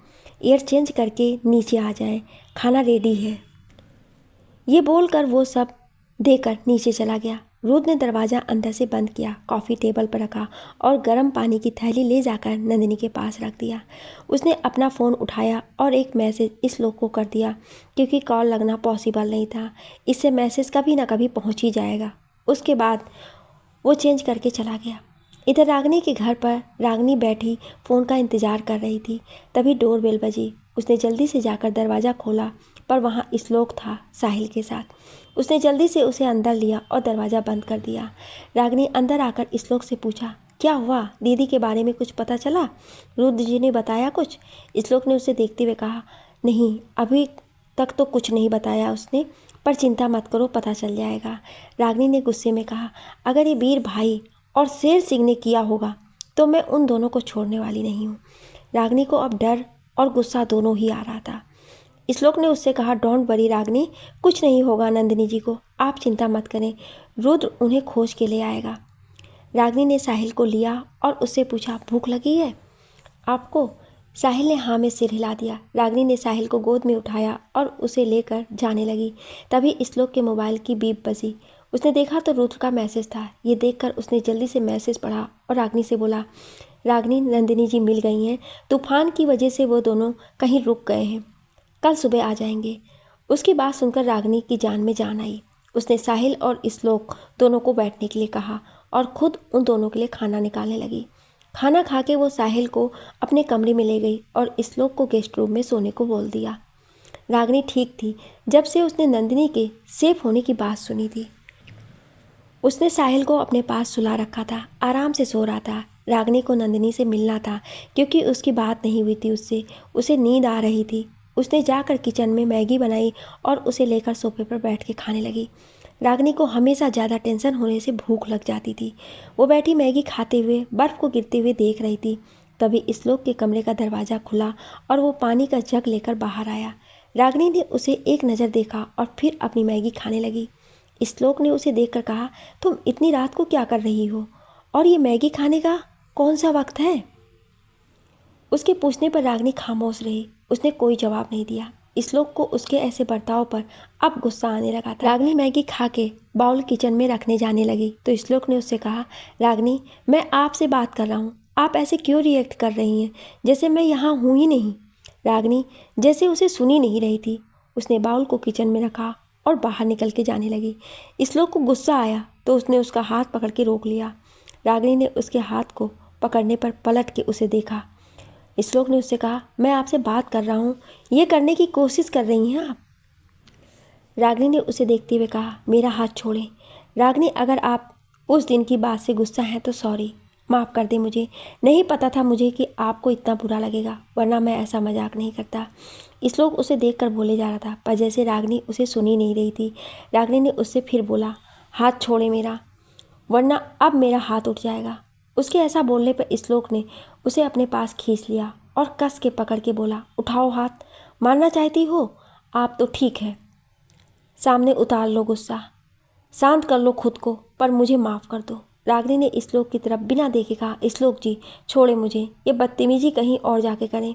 एयर चेंज करके नीचे आ जाए, खाना रेडी है। ये बोलकर वो सब देकर नीचे चला गया। रुद्र ने दरवाज़ा अंदर से बंद किया, कॉफ़ी टेबल पर रखा और गर्म पानी की थैली ले जाकर नंदिनी के पास रख दिया। उसने अपना फ़ोन उठाया और एक मैसेज इस लोग को कर दिया, क्योंकि कॉल लगना पॉसिबल नहीं था। इससे मैसेज कभी ना कभी पहुंच ही जाएगा। उसके बाद वो चेंज करके चला गया। इधर रागनी के घर पर रागनी बैठी फ़ोन का इंतज़ार कर रही थी। तभी डोरबेल बजी। उसने जल्दी से जाकर दरवाज़ा खोला पर वहाँ श्लोक था साहिल के साथ। उसने जल्दी से उसे अंदर लिया और दरवाज़ा बंद कर दिया। रागनी अंदर आकर श्लोक से पूछा, क्या हुआ, दीदी के बारे में कुछ पता चला? रुद्र जी ने बताया कुछ? श्लोक ने उसे देखते हुए कहा, नहीं अभी तक तो कुछ नहीं बताया उसने, पर चिंता मत करो, पता चल जाएगा। रागिनी ने गुस्से में कहा, अगर ये वीर भाई और शेर सिंह ने किया होगा तो मैं उन दोनों को छोड़ने वाली नहीं हूँ। रागिनी को अब डर और गुस्सा दोनों ही आ रहा था। श्लोक ने उससे कहा, डोंट वरी रागिनी, कुछ नहीं होगा नंदिनी जी को, आप चिंता मत करें, रुद्र उन्हें खोज के ले आएगा। रागिनी ने साहिल को लिया और उससे पूछा, भूख लगी है आपको? साहिल ने हाँ में सिर हिला दिया। रागिनी ने साहिल को गोद में उठाया और उसे लेकर जाने लगी। तभी श्लोक के मोबाइल की बीप बजी। उसने देखा तो रुद्र का मैसेज था। ये देखकर उसने जल्दी से मैसेज पढ़ा और रागिनी से बोला, रागिनी, नंदिनी जी मिल गई हैं, तूफान की वजह से वो दोनों कहीं रुक गए हैं, कल सुबह आ जाएंगे। उसकी बात सुनकर रागिनी की जान में जान आई। उसने साहिल और श्लोक दोनों को बैठने के लिए कहा और खुद उन दोनों के लिए खाना निकालने लगी। खाना खा के वो साहिल को अपने कमरे में ले गई और श्लोक को गेस्ट रूम में सोने को बोल दिया। रागिनी ठीक थी जब से उसने नंदिनी के सेफ होने की बात सुनी थी। उसने साहिल को अपने पास सुला रखा था, आराम से सो रहा था। रागिनी को नंदिनी से मिलना था क्योंकि उसकी बात नहीं हुई थी उससे, उसे नींद आ रही थी। उसने जाकर किचन में मैगी बनाई और उसे लेकर सोफे पर बैठ के खाने लगी। रागिनी को हमेशा ज़्यादा टेंशन होने से भूख लग जाती थी। वो बैठी मैगी खाते हुए बर्फ़ को गिरते हुए देख रही थी। तभी श्लोक के कमरे का दरवाज़ा खुला और वो पानी का जग लेकर बाहर आया। रागिनी ने उसे एक नज़र देखा और फिर अपनी मैगी खाने लगी। श्लोक ने उसे देखकर कहा, तुम इतनी रात को क्या कर रही हो और ये मैगी खाने का कौन सा वक्त है? उसके पूछने पर रागिनी खामोश रही। उसने कोई जवाब नहीं दिया। श्लोक को उसके ऐसे बर्ताव पर अब गुस्सा आने लगा था। रागिनी मैगी खा के बाउल किचन में रखने जाने लगी तो श्लोक ने उससे कहा, रागिनी, मैं आपसे बात कर रहा हूँ, आप ऐसे क्यों रिएक्ट कर रही हैं जैसे मैं यहाँ हूँ ही नहीं? रागिनी जैसे उसे सुनी नहीं रही थी। उसने बाउल को किचन में रखा और बाहर निकल के जाने लगी। श्लोक को गुस्सा आया तो उसने उसका हाथ पकड़ के रोक लिया। रागिनी ने उसके हाथ को पकड़ने पर पलट के उसे देखा। श्लोक ने उससे कहा, मैं आपसे बात कर रहा हूँ, ये करने की कोशिश कर रही हैं आप? रागिनी ने उसे देखते हुए कहा, मेरा हाथ छोड़ें। रागिनी, अगर आप उस दिन की बात से गुस्सा हैं तो सॉरी, माफ़ कर दें मुझे। नहीं पता था मुझे कि आपको इतना बुरा लगेगा, वरना मैं ऐसा मजाक नहीं करता। श्लोक उसे देखकर बोले जा रहा था पर जैसे रागिनी उसे सुनी नहीं रही थी। रागिनी ने उससे फिर बोला, हाथ छोड़े मेरा, वरना अब मेरा हाथ उठ जाएगा। उसके ऐसा बोलने पर श्लोक ने उसे अपने पास खींच लिया और कस के पकड़ के बोला, उठाओ हाथ, मारना चाहती हो आप तो ठीक है, सामने उतार लो गुस्सा, शांत कर लो खुद को, पर मुझे माफ़ कर दो। रागिनी ने श्लोक की तरफ बिना देखे कहा, श्लोक जी छोड़े मुझे, ये बदतमीजी कहीं और जाके करें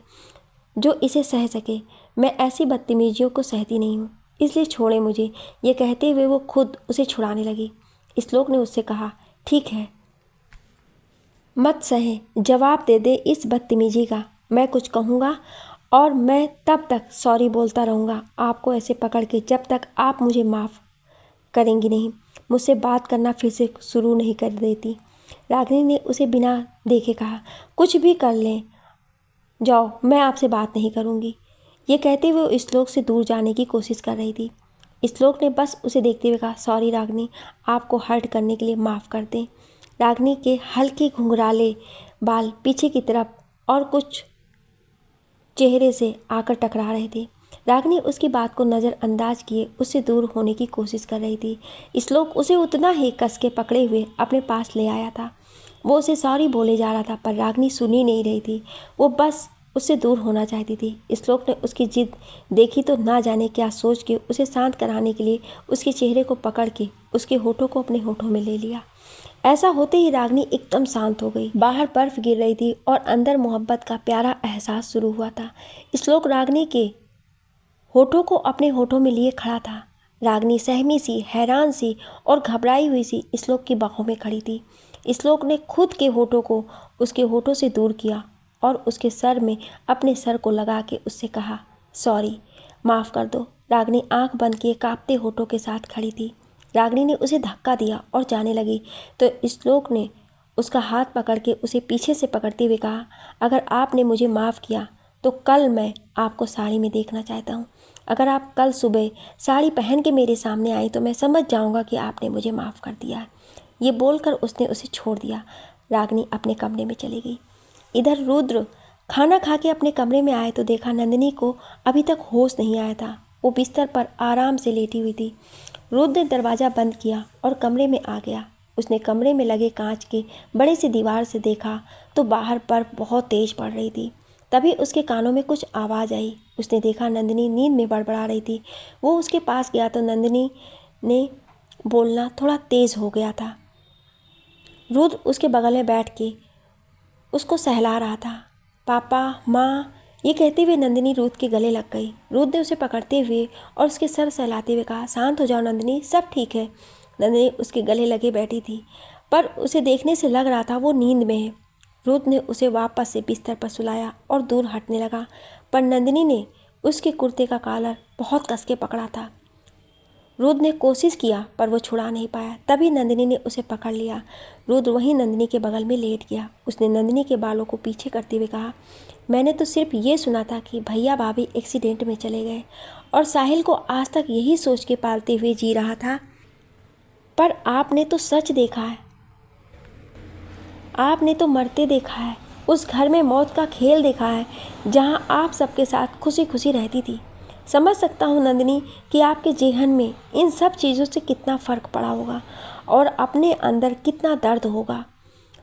जो इसे सह सके। मैं ऐसी बदतमीजियों को सहती नहीं हूँ, इसलिए छोड़े मुझे। ये कहते हुए वो खुद उसे छुड़ाने लगी। श्लोक ने उससे कहा, ठीक है, मत सहे, जवाब दे दे इस बदतमीजी का। मैं कुछ कहूँगा और मैं तब तक सॉरी बोलता रहूँगा आपको ऐसे पकड़ के जब तक आप मुझे माफ़ करेंगी नहीं, मुझसे बात करना फिर से शुरू नहीं कर देती। रागिनी ने उसे बिना देखे कहा, कुछ भी कर लें, जाओ, मैं आपसे बात नहीं करूँगी। ये कहते हुए वो श्लोक से दूर जाने की कोशिश कर रही थी। श्लोक ने बस उसे देखते हुए कहा, सॉरी रागिनी, आपको हर्ट करने के लिए माफ़ कर दें। रागिनी के हल्के घुंघराले बाल पीछे की तरफ और कुछ चेहरे से आकर टकरा रहे थे। रागिनी उसकी बात को नज़रअंदाज किए उससे दूर होने की कोशिश कर रही थी। श्लोक उसे उतना ही कस के पकड़े हुए अपने पास ले आया था। वो उसे सॉरी बोले जा रहा था पर रागिनी सुनी नहीं रही थी। वो बस उससे दूर होना चाहती थी। श्लोक ने उसकी जिद देखी तो ना जाने क्या सोच के उसे शांत कराने के लिए उसके चेहरे को पकड़ के उसके होठों को अपने होठों में ले लिया। ऐसा होते ही रागिनी एकदम शांत हो गई। बाहर बर्फ गिर रही थी और अंदर मोहब्बत का प्यारा एहसास शुरू हुआ था। श्लोक रागिनी के होठों को अपने होठों में लिए खड़ा था। रागिनी सहमी सी, हैरान सी और घबराई हुई सी श्लोक की बाहों में खड़ी थी। श्लोक ने खुद के होठों को उसके होठों से दूर किया और उसके सर में अपने सर को लगा के उससे कहा, सॉरी, माफ़ कर दो। रागिनी आंख बंद किए कांपते होठों के साथ खड़ी थी। रागिनी ने उसे धक्का दिया और जाने लगी तो श्लोक ने उसका हाथ पकड़ के उसे पीछे से पकड़ते हुए कहा, अगर आपने मुझे माफ़ किया तो कल मैं आपको साड़ी में देखना चाहता हूँ। अगर आप कल सुबह साड़ी पहन के मेरे सामने आई तो मैं समझ जाऊँगा कि आपने मुझे माफ़ कर दिया है। ये बोलकर उसने उसे छोड़ दिया। रागिनी अपने कमरे में चली गई। इधर रुद्र खाना खा के अपने कमरे में आए तो देखा नंदिनी को अभी तक होश नहीं आया था। वो बिस्तर पर आराम से लेटी हुई थी। रुद्र ने दरवाज़ा बंद किया और कमरे में आ गया। उसने कमरे में लगे कांच के बड़े सी दीवार से देखा तो बाहर बर्फ बहुत तेज पड़ रही थी। तभी उसके कानों में कुछ आवाज़ आई। उसने देखा नंदिनी नींद में बड़बड़ा रही थी। वो उसके पास गया तो नंदिनी ने बोलना थोड़ा तेज़ हो गया था। रुद्र उसके बगल में बैठ के उसको सहला रहा था। पापा, माँ, ये कहते हुए नंदिनी रुद्र के गले लग गई। रुद्र ने उसे पकड़ते हुए और उसके सर सहलाते हुए कहा, शांत हो जाओ नंदिनी, सब ठीक है। नंदिनी उसके गले लगे बैठी थी, पर उसे देखने से लग रहा था वो नींद में है। रुद्र ने उसे वापस से बिस्तर पर सुलाया और दूर हटने लगा, पर नंदिनी ने उसके कुर्ते का कॉलर बहुत कस के पकड़ा था। रुद्र ने कोशिश किया पर वो छुड़ा नहीं पाया। तभी नंदिनी ने उसे पकड़ लिया। रुद्र वहीं नंदिनी के बगल में लेट गया। उसने नंदिनी के बालों को पीछे करते हुए कहा, मैंने तो सिर्फ ये सुना था कि भैया भाभी एक्सीडेंट में चले गए और साहिल को आज तक यही सोच के पालते हुए जी रहा था, पर आपने तो सच देखा है। आपने तो मरते देखा है, उस घर में मौत का खेल देखा है जहां आप सबके साथ खुशी खुशी रहती थी। समझ सकता हूँ नंदिनी कि आपके जेहन में इन सब चीज़ों से कितना फ़र्क पड़ा होगा और अपने अंदर कितना दर्द होगा।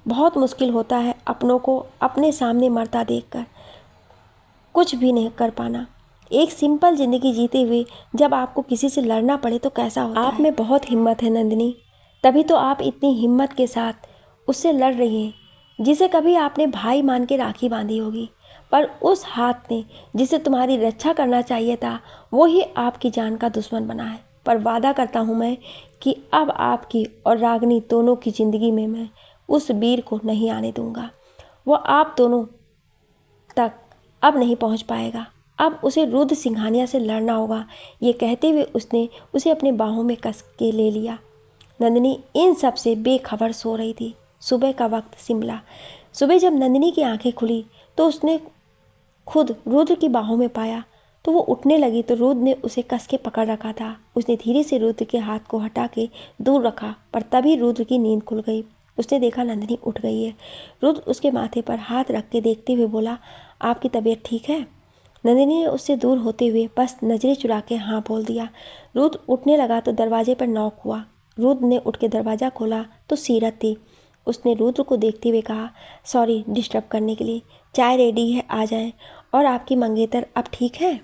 बहुत मुश्किल होता है अपनों को अपने सामने मरता देखकर कुछ भी नहीं कर पाना। एक सिंपल ज़िंदगी जीते हुए जब आपको किसी से लड़ना पड़े तो कैसा होता है। आप में बहुत हिम्मत है नंदिनी, तभी तो आप इतनी हिम्मत के साथ उससे लड़ रही हैं जिसे कभी आपने भाई मान के राखी बांधी होगी, पर उस हाथ ने जिसे तुम्हारी रक्षा करना चाहिए था वो ही आपकी जान का दुश्मन बना है। पर वादा करता हूँ मैं कि अब आपकी और रागिनी दोनों की ज़िंदगी में मैं उस वीर को नहीं आने दूंगा। वो आप दोनों तक अब नहीं पहुंच पाएगा। अब उसे रुद्र सिंघानिया से लड़ना होगा। ये कहते हुए उसने उसे अपने बाहों में कस के ले लिया। नंदिनी इन सब से बेखबर सो रही थी। सुबह का वक्त शिमला। सुबह जब नंदिनी की आंखें खुली तो उसने खुद रुद्र की बाहों में पाया तो वो उठने लगी तो रुद्र ने उसे कस के पकड़ रखा था। उसने धीरे से रुद्र के हाथ को हटा के दूर रखा, पर तभी रुद्र की नींद खुल गई। उसने देखा नंदिनी उठ गई है। रुद्र उसके माथे पर हाथ रख के देखते हुए बोला, आपकी तबीयत ठीक है? नंदिनी ने उससे दूर होते हुए बस नजरें चुरा के हाँ बोल दिया। रुद्र उठने लगा तो दरवाजे पर नॉक हुआ। रुद्र ने उठ के दरवाज़ा खोला तो सीरत थी। उसने रुद्र को देखते हुए कहा, सॉरी डिस्टर्ब करने के लिए, चाय रेडी है, आ जाएं। और आपकी मंगेतर अब ठीक है?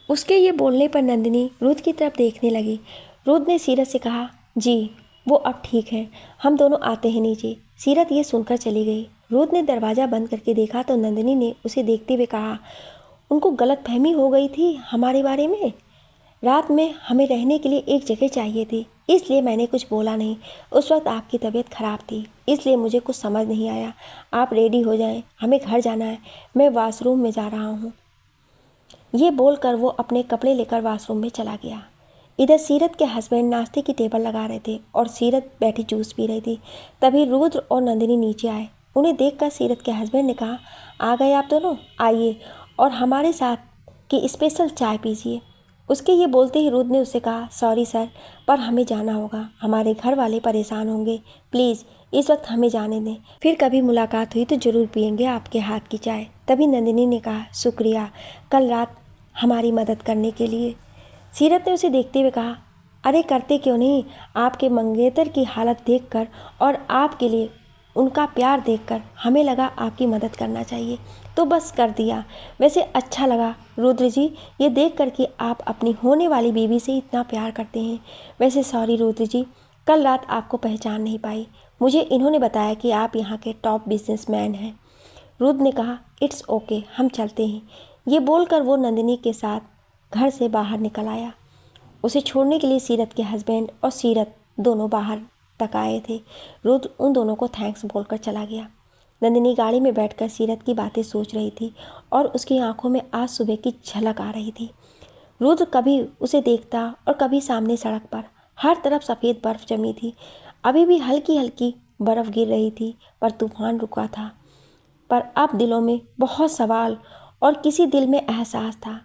उसके ये बोलने पर नंदिनी रुद्र की तरफ देखने लगी। रुद्र ने सीरत से कहा, जी वो अब ठीक है, हम दोनों आते हैं नीचे। सीरत ये सुनकर चली गई। रुद्र ने दरवाज़ा बंद करके देखा तो नंदिनी ने उसे देखते हुए कहा, उनको गलतफहमी हो गई थी हमारे बारे में। रात में हमें रहने के लिए एक जगह चाहिए थी, इसलिए मैंने कुछ बोला नहीं। उस वक्त आपकी तबीयत ख़राब थी, इसलिए मुझे कुछ समझ नहीं आया। आप रेडी हो जाएं, हमें घर जाना है, मैं वॉशरूम में जा रहा हूँ। ये बोलकर वो अपने कपड़े लेकर वॉशरूम में चला गया। इधर सीरत के हस्बैंड नाश्ते की टेबल लगा रहे थे और सीरत बैठी जूस पी रही थी। तभी रुद्र और नंदिनी नीचे आए। उन्हें देखकर सीरत के हस्बैंड ने कहा, आ गए आप दोनों, आइए और हमारे साथ की स्पेशल चाय पीजिए। उसके ये बोलते ही रुद्र ने उससे कहा, सॉरी सर, पर हमें जाना होगा, हमारे घर वाले परेशान होंगे, प्लीज़ इस वक्त हमें जाने दें, फिर कभी मुलाकात हुई तो ज़रूर पियेंगे आपके हाथ की चाय। तभी नंदिनी ने कहा, शुक्रिया कल रात हमारी मदद करने के लिए। सीरत ने उसे देखते हुए कहा, अरे करते क्यों नहीं, आपके मंगेतर की हालत देखकर और आपके लिए उनका प्यार देखकर हमें लगा आपकी मदद करना चाहिए तो बस कर दिया। वैसे अच्छा लगा रुद्र जी ये देखकर कि आप अपनी होने वाली बीवी से इतना प्यार करते हैं। वैसे सॉरी रुद्र जी, कल रात आपको पहचान नहीं पाई, मुझे इन्होंने बताया कि आप यहाँ के टॉप बिजनेसमैन हैं। रुद्र ने कहा, इट्स ओके, हम चलते हैं। ये बोलकर वो नंदिनी के साथ घर से बाहर निकल आया। उसे छोड़ने के लिए सीरत के हस्बैंड और सीरत दोनों बाहर तक आए थे। रुद्र उन दोनों को थैंक्स बोलकर चला गया। नंदिनी गाड़ी में बैठकर सीरत की बातें सोच रही थी और उसकी आंखों में आज सुबह की झलक आ रही थी। रुद्र कभी उसे देखता और कभी सामने सड़क पर हर तरफ सफ़ेद बर्फ़ जमी थी। अभी भी हल्की हल्की बर्फ़ गिर रही थी, पर तूफान रुका था। पर अब दिलों में बहुत सवाल और किसी दिल में एहसास था।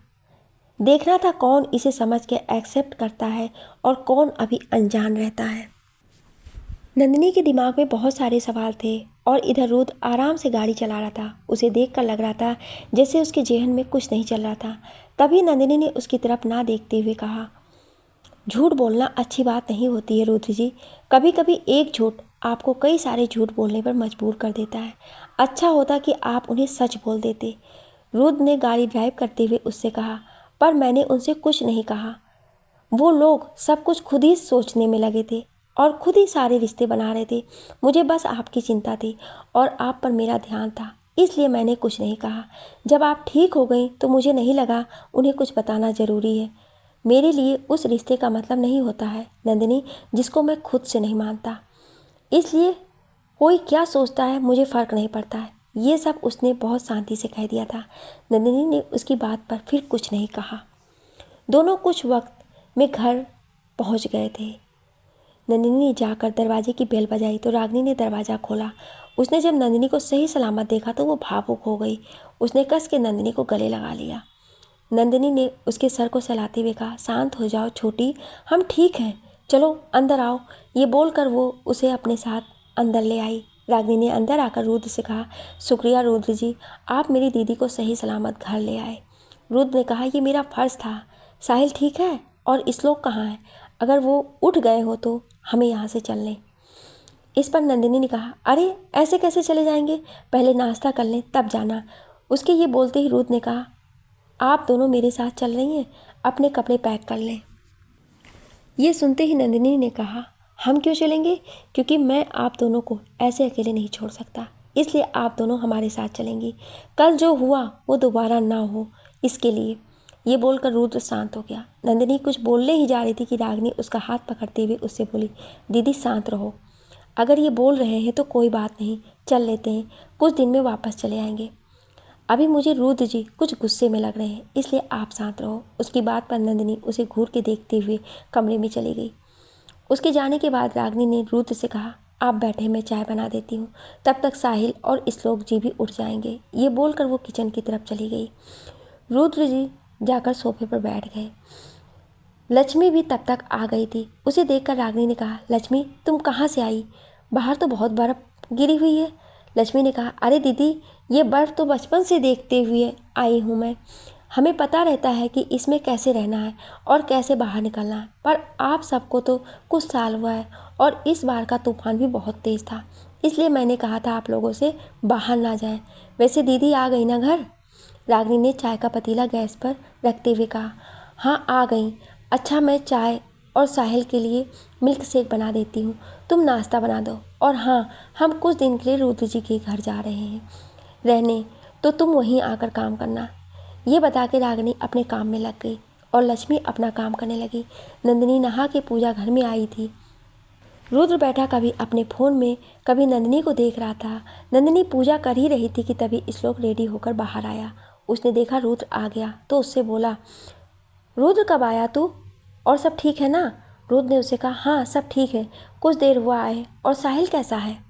देखना था कौन इसे समझ के एक्सेप्ट करता है और कौन अभी अनजान रहता है। नंदिनी के दिमाग में बहुत सारे सवाल थे और इधर रुद्र आराम से गाड़ी चला रहा था। उसे देखकर लग रहा था जैसे उसके जेहन में कुछ नहीं चल रहा था। तभी नंदिनी ने उसकी तरफ ना देखते हुए कहा, झूठ बोलना अच्छी बात नहीं होती है रुद्र जी। कभी कभी एक झूठ आपको कई सारे झूठ बोलने पर मजबूर कर देता है। अच्छा होता कि आप उन्हें सच बोल देते। रुद्र ने गाड़ी ड्राइव करते हुए उससे कहा, पर मैंने उनसे कुछ नहीं कहा। वो लोग सब कुछ खुद ही सोचने में लगे थे और खुद ही सारे रिश्ते बना रहे थे। मुझे बस आपकी चिंता थी और आप पर मेरा ध्यान था, इसलिए मैंने कुछ नहीं कहा। जब आप ठीक हो गई तो मुझे नहीं लगा उन्हें कुछ बताना ज़रूरी है। मेरे लिए उस रिश्ते का मतलब नहीं होता है नंदिनी जिसको मैं खुद से नहीं मानता। इसलिए कोई क्या सोचता है मुझे फ़र्क नहीं पड़ता है। ये सब उसने बहुत शांति से कह दिया था। नंदिनी ने उसकी बात पर फिर कुछ नहीं कहा। दोनों कुछ वक्त में घर पहुंच गए थे। नंदिनी ने जाकर दरवाजे की बेल बजाई तो रागिनी ने दरवाज़ा खोला। उसने जब नंदिनी को सही सलामत देखा तो वो भावुक हो गई। उसने कस के नंदिनी को गले लगा लिया। नंदिनी ने उसके सर को सहलाते हुए कहा, शांत हो जाओ छोटी, हम ठीक हैं, चलो अंदर आओ। ये बोलकर वो उसे अपने साथ अंदर ले आई। रागिनी ने अंदर आकर रुद्र से कहा, शुक्रिया रुद्र जी, आप मेरी दीदी को सही सलामत घर ले आए। रुद्र ने कहा, ये मेरा फ़र्ज़ था। साहिल ठीक है और श्लोक कहाँ है? अगर वो उठ गए हो तो हमें यहाँ से चल लें। इस पर नंदिनी ने कहा, अरे ऐसे कैसे चले जाएंगे, पहले नाश्ता कर लें तब जाना। उसके ये बोलते ही रुद्र ने कहा, आप दोनों मेरे साथ चल रही हैं, अपने कपड़े पैक कर लें। ये सुनते ही नंदिनी ने कहा, हम क्यों चलेंगे? क्योंकि मैं आप दोनों को ऐसे अकेले नहीं छोड़ सकता, इसलिए आप दोनों हमारे साथ चलेंगी। कल जो हुआ वो दोबारा ना हो, इसके लिए। ये बोलकर रुद्र शांत हो गया। नंदिनी कुछ बोलने ही जा रही थी कि रागिनी उसका हाथ पकड़ते हुए उससे बोली, दीदी शांत रहो, अगर ये बोल रहे हैं तो कोई बात नहीं, चल लेते हैं, कुछ दिन में वापस चले आएंगे। अभी मुझे रुद्र जी कुछ गुस्से में लग रहे हैं, इसलिए आप शांत रहो। उसकी बात पर नंदिनी उसे घूर के देखते हुए कमरे में चली गई। उसके जाने के बाद रागिनी ने रुद्र से कहा, आप बैठे, मैं चाय बना देती हूँ, तब तक साहिल और श्लोक जी भी उठ जाएंगे। ये बोलकर वो किचन की तरफ चली गई। रुद्र जी जाकर सोफे पर बैठ गए। लक्ष्मी भी तब तक आ गई थी। उसे देखकर रागिनी ने कहा, लक्ष्मी तुम कहाँ से आई? बाहर तो बहुत बर्फ़ गिरी हुई है। लक्ष्मी ने कहा, अरे दीदी, ये बर्फ़ तो बचपन से देखते हुए आई हूँ मैं। हमें पता रहता है कि इसमें कैसे रहना है और कैसे बाहर निकलना है, पर आप सबको तो कुछ साल हुआ है और इस बार का तूफान भी बहुत तेज़ था, इसलिए मैंने कहा था आप लोगों से बाहर ना जाएं। वैसे दीदी आ गई ना घर? रागिनी ने चाय का पतीला गैस पर रखते हुए कहा, हाँ आ गई। अच्छा, मैं चाय और साहिल के लिए मिल्क शेक बना देती हूँ, तुम नाश्ता बना दो। और हाँ, हम कुछ दिन के लिए रुद्र जी के घर जा रहे हैं रहने, तो तुम वहीं आकर काम करना। ये बता के रागिनी अपने काम में लग गई और लक्ष्मी अपना काम करने लगी। नंदिनी नहा के पूजा घर में आई थी। रुद्र बैठा कभी अपने फ़ोन में कभी नंदिनी को देख रहा था। नंदिनी पूजा कर ही रही थी कि तभी श्लोक रेडी होकर बाहर आया। उसने देखा रुद्र आ गया तो उससे बोला, रुद्र कब आया तू, और सब ठीक है ना? रुद्र ने उसे कहा, हाँ सब ठीक है, कुछ देर हुआ आए। और साहिल कैसा है?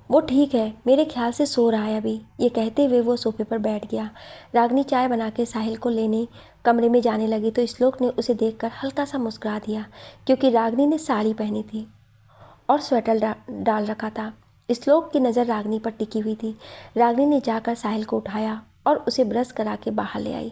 वो ठीक है, मेरे ख्याल से सो रहा है अभी। ये कहते हुए वो सोफे पर बैठ गया। रागिनी चाय बना के साहिल को लेने कमरे में जाने लगी तो श्लोक ने उसे देखकर हल्का सा मुस्कुरा दिया, क्योंकि रागिनी ने साड़ी पहनी थी और स्वेटर डाल रखा था। श्लोक की नज़र रागिनी पर टिकी हुई थी। रागिनी ने जाकर साहिल को उठाया और उसे ब्रश करा के बाहर ले आई।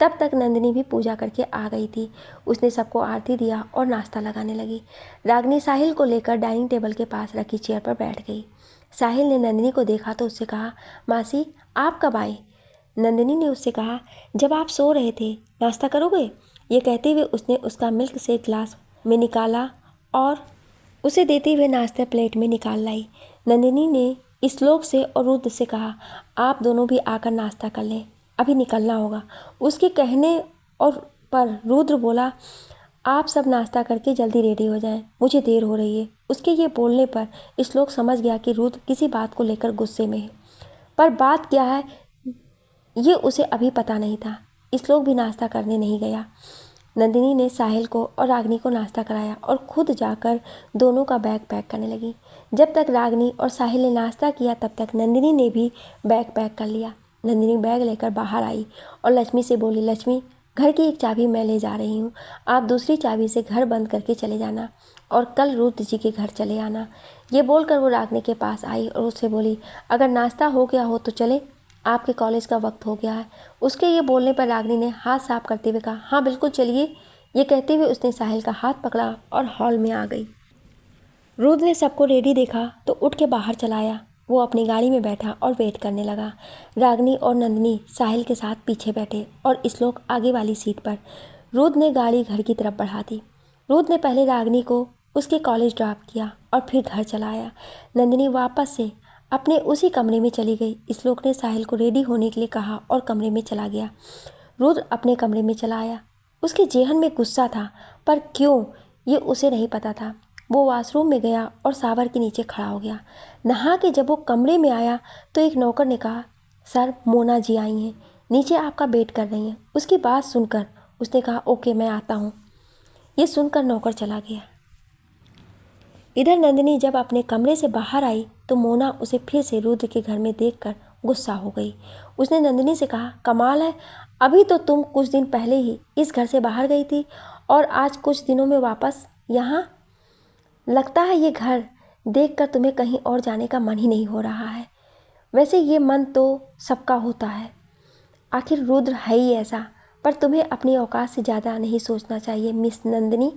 तब तक नंदिनी भी पूजा करके आ गई थी। उसने सबको आरती दिया और नाश्ता लगाने लगी। रागिनी साहिल को लेकर डाइनिंग टेबल के पास रखी चेयर पर बैठ गई। साहिल ने नंदिनी को देखा तो उससे कहा, मासी आप कब आए? नंदिनी ने उससे कहा, जब आप सो रहे थे। नाश्ता करोगे? ये कहते हुए उसने उसका मिल्क शेक ग्लास में निकाला और उसे देते हुए नाश्ता प्लेट में निकाल लाई। नंदिनी ने श्लोक से और रुद्र से कहा, आप दोनों भी आकर नाश्ता कर लें, अभी निकलना होगा। उसके कहने और पर रुद्र बोला, आप सब नाश्ता करके जल्दी रेडी हो जाएं, मुझे देर हो रही है। उसके ये बोलने पर श्लोक समझ गया कि रुद्र किसी बात को लेकर गुस्से में है, पर बात क्या है ये उसे अभी पता नहीं था। श्लोक भी नाश्ता करने नहीं गया। नंदिनी ने साहिल को और रागिनी को नाश्ता कराया और खुद जाकर दोनों का बैग पैक करने लगी। जब तक रागिनी और साहिल ने नाश्ता किया तब तक नंदिनी ने भी बैग पैक कर लिया। नंदिनी बैग लेकर बाहर आई और लक्ष्मी से बोली, लक्ष्मी घर की एक चाबी मैं ले जा रही हूँ, आप दूसरी चाबी से घर बंद करके चले जाना और कल रुद्र जी के घर चले आना। ये बोलकर वो रागनी के पास आई और उससे बोली, अगर नाश्ता हो गया हो तो चले, आपके कॉलेज का वक्त हो गया है। उसके ये बोलने पर रागनी ने हाथ साफ करते हुए कहा, हाँ बिल्कुल चलिए। ये कहते हुए उसने साहिल का हाथ पकड़ा और हॉल में आ गई। रुद्र ने सबको रेडी देखा तो उठ के बाहर चला आया। वो अपनी गाड़ी में बैठा और वेट करने लगा। रागनी और नंदिनी साहिल के साथ पीछे बैठे और श्लोक आगे वाली सीट पर। रुद्र ने गाड़ी घर की तरफ बढ़ा दी। रुद्र ने पहले रागनी को उसके कॉलेज ड्रॉप किया और फिर घर चला आया। नंदिनी वापस से अपने उसी कमरे में चली गई। श्लोक ने साहिल को रेडी होने के लिए कहा और कमरे में चला गया। रुद्र अपने कमरे में चला आया। उसके जेहन में गुस्सा था, पर क्यों ये उसे नहीं पता था। वो वॉशरूम में गया और शावर के नीचे खड़ा हो गया। नहा के जब वो कमरे में आया तो एक नौकर ने कहा, सर मोना जी आई हैं, नीचे आपका वेट कर रही हैं। उसकी बात सुनकर उसने कहा, ओके मैं आता हूँ। ये सुनकर नौकर चला गया। इधर नंदिनी जब अपने कमरे से बाहर आई तो मोना उसे फिर से रुद्र के घर में देखकर गुस्सा हो गई। उसने नंदिनी से कहा, कमाल है, अभी तो तुम कुछ दिन पहले ही इस घर से बाहर गई थी और आज कुछ दिनों में वापस यहाँ। लगता है ये घर देखकर तुम्हें कहीं और जाने का मन ही नहीं हो रहा है। वैसे ये मन तो सबका होता है, आखिर रुद्र है ही ऐसा, पर तुम्हें अपनी औकात से ज़्यादा नहीं सोचना चाहिए मिस नंदिनी।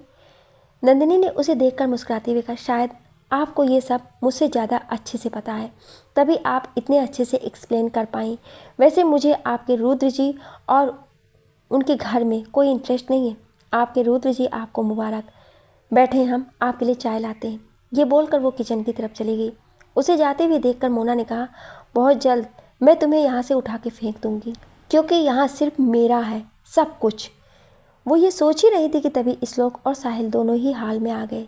नंदिनी ने उसे देखकर मुस्कुराते हुए कहा, शायद आपको ये सब मुझसे ज़्यादा अच्छे से पता है, तभी आप इतने अच्छे से एक्सप्लेन कर पाई। वैसे मुझे आपके रुद्र जी और उनके घर में कोई इंटरेस्ट नहीं है। आपके रुद्र जी आपको मुबारक। बैठे, हम आपके लिए चाय लाते हैं। ये बोलकर वो किचन की तरफ चली गई। उसे जाते हुए देखकर मोना ने कहा, बहुत जल्द मैं तुम्हें यहाँ से उठा के फेंक दूँगी, क्योंकि यहाँ सिर्फ मेरा है सब कुछ। वो ये सोच ही रही थी कि तभी श्लोक और साहिल दोनों ही हाल में आ गए।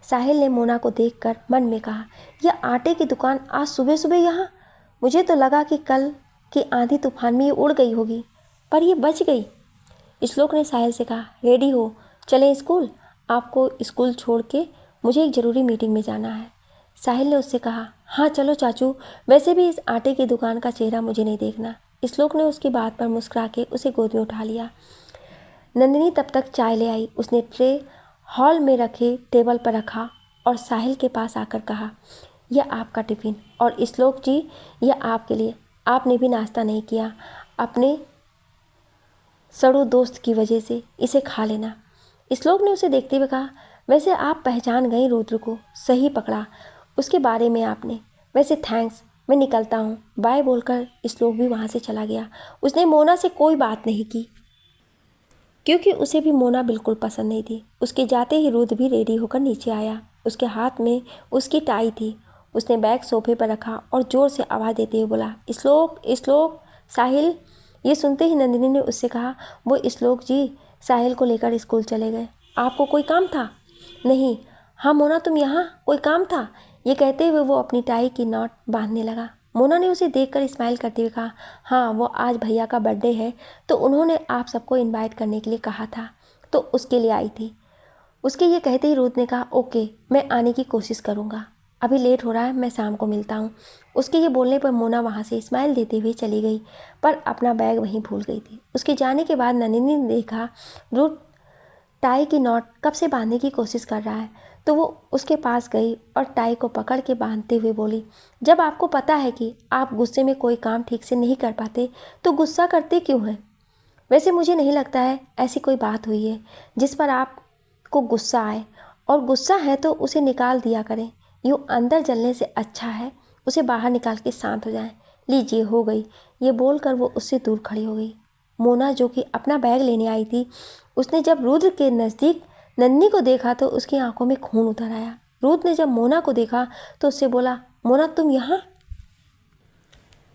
साहिल ने मोना को देखकर मन में कहा, यह आटे की दुकान आज सुबह सुबह यहाँ? मुझे तो लगा कि कल की आंधी तूफान में ये उड़ गई होगी, पर ये बच गई। श्लोक ने साहिल से कहा, रेडी हो, चलें स्कूल? आपको स्कूल छोड़ के मुझे एक ज़रूरी मीटिंग में जाना है। साहिल ने उससे कहा, हाँ चलो चाचू, वैसे भी इस आटे की दुकान का चेहरा मुझे नहीं देखना। श्लोक ने उसकी बात पर मुस्कुरा के उसे गोद में उठा लिया। नंदिनी तब तक चाय ले आई। उसने ट्रे हॉल में रखे टेबल पर रखा और साहिल के पास आकर कहा, यह आपका टिफ़िन, और श्लोक जी यह आपके लिए। आपने भी नाश्ता नहीं किया, अपने सड़ू दोस्त की वजह से इसे खा लेना। श्लोक ने उसे देखते हुए कहा, वैसे आप पहचान गई रुद्र को, सही पकड़ा उसके बारे में आपने। वैसे थैंक्स, मैं निकलता हूँ, बाय बोलकर श्लोक भी वहाँ से चला गया। उसने मोना से कोई बात नहीं की, क्योंकि उसे भी मोना बिल्कुल पसंद नहीं थी। उसके जाते ही रुद्र भी रेडी होकर नीचे आया। उसके हाथ में उसकी टाई थी। उसने बैग सोफे पर रखा और ज़ोर से आवाज़ देते हुए बोला, श्लोक श्लोक। साहिल। ये सुनते ही नंदिनी ने उससे कहा, वो श्लोक जी साहिल को लेकर स्कूल चले गए। आपको कोई काम था? नहीं। हाँ मोना, तुम यहाँ, कोई काम था? ये कहते हुए वो अपनी टाई की नॉट बांधने लगा। मोना ने उसे देखकर स्माइल करते हुए कहा, हाँ वो आज भैया का बर्थडे है तो उन्होंने आप सबको इनवाइट करने के लिए कहा था, तो उसके लिए आई थी। उसके ये कहते ही रुद्र ने कहा, ओके मैं आने की कोशिश करूँगा, अभी लेट हो रहा है, मैं शाम को मिलता हूँ। उसके ये बोलने पर मोना वहाँ से स्माइल देते हुए चली गई, पर अपना बैग वहीं भूल गई थी। उसके जाने के बाद नंदिनी ने देखा रुद्र टाई की नॉट कब से बांधने की कोशिश कर रहा है, तो वो उसके पास गई और टाई को पकड़ के बांधते हुए बोली, जब आपको पता है कि आप गुस्से में कोई काम ठीक से नहीं कर पाते तो गुस्सा करते क्यों हैं? वैसे मुझे नहीं लगता है ऐसी कोई बात हुई है जिस पर आपको गुस्सा आए, और गुस्सा है तो उसे निकाल दिया करें। यूँ अंदर जलने से अच्छा है उसे बाहर निकाल के शांत हो जाएं। लीजिए हो गई। ये बोलकर वो उससे दूर खड़ी हो गई। मोना जो कि अपना बैग लेने आई थी, उसने जब रुद्र के नज़दीक नन्नी को देखा तो उसकी आंखों में खून उतर आया। रुद्र ने जब मोना को देखा तो उससे बोला, मोना तुम यहाँ?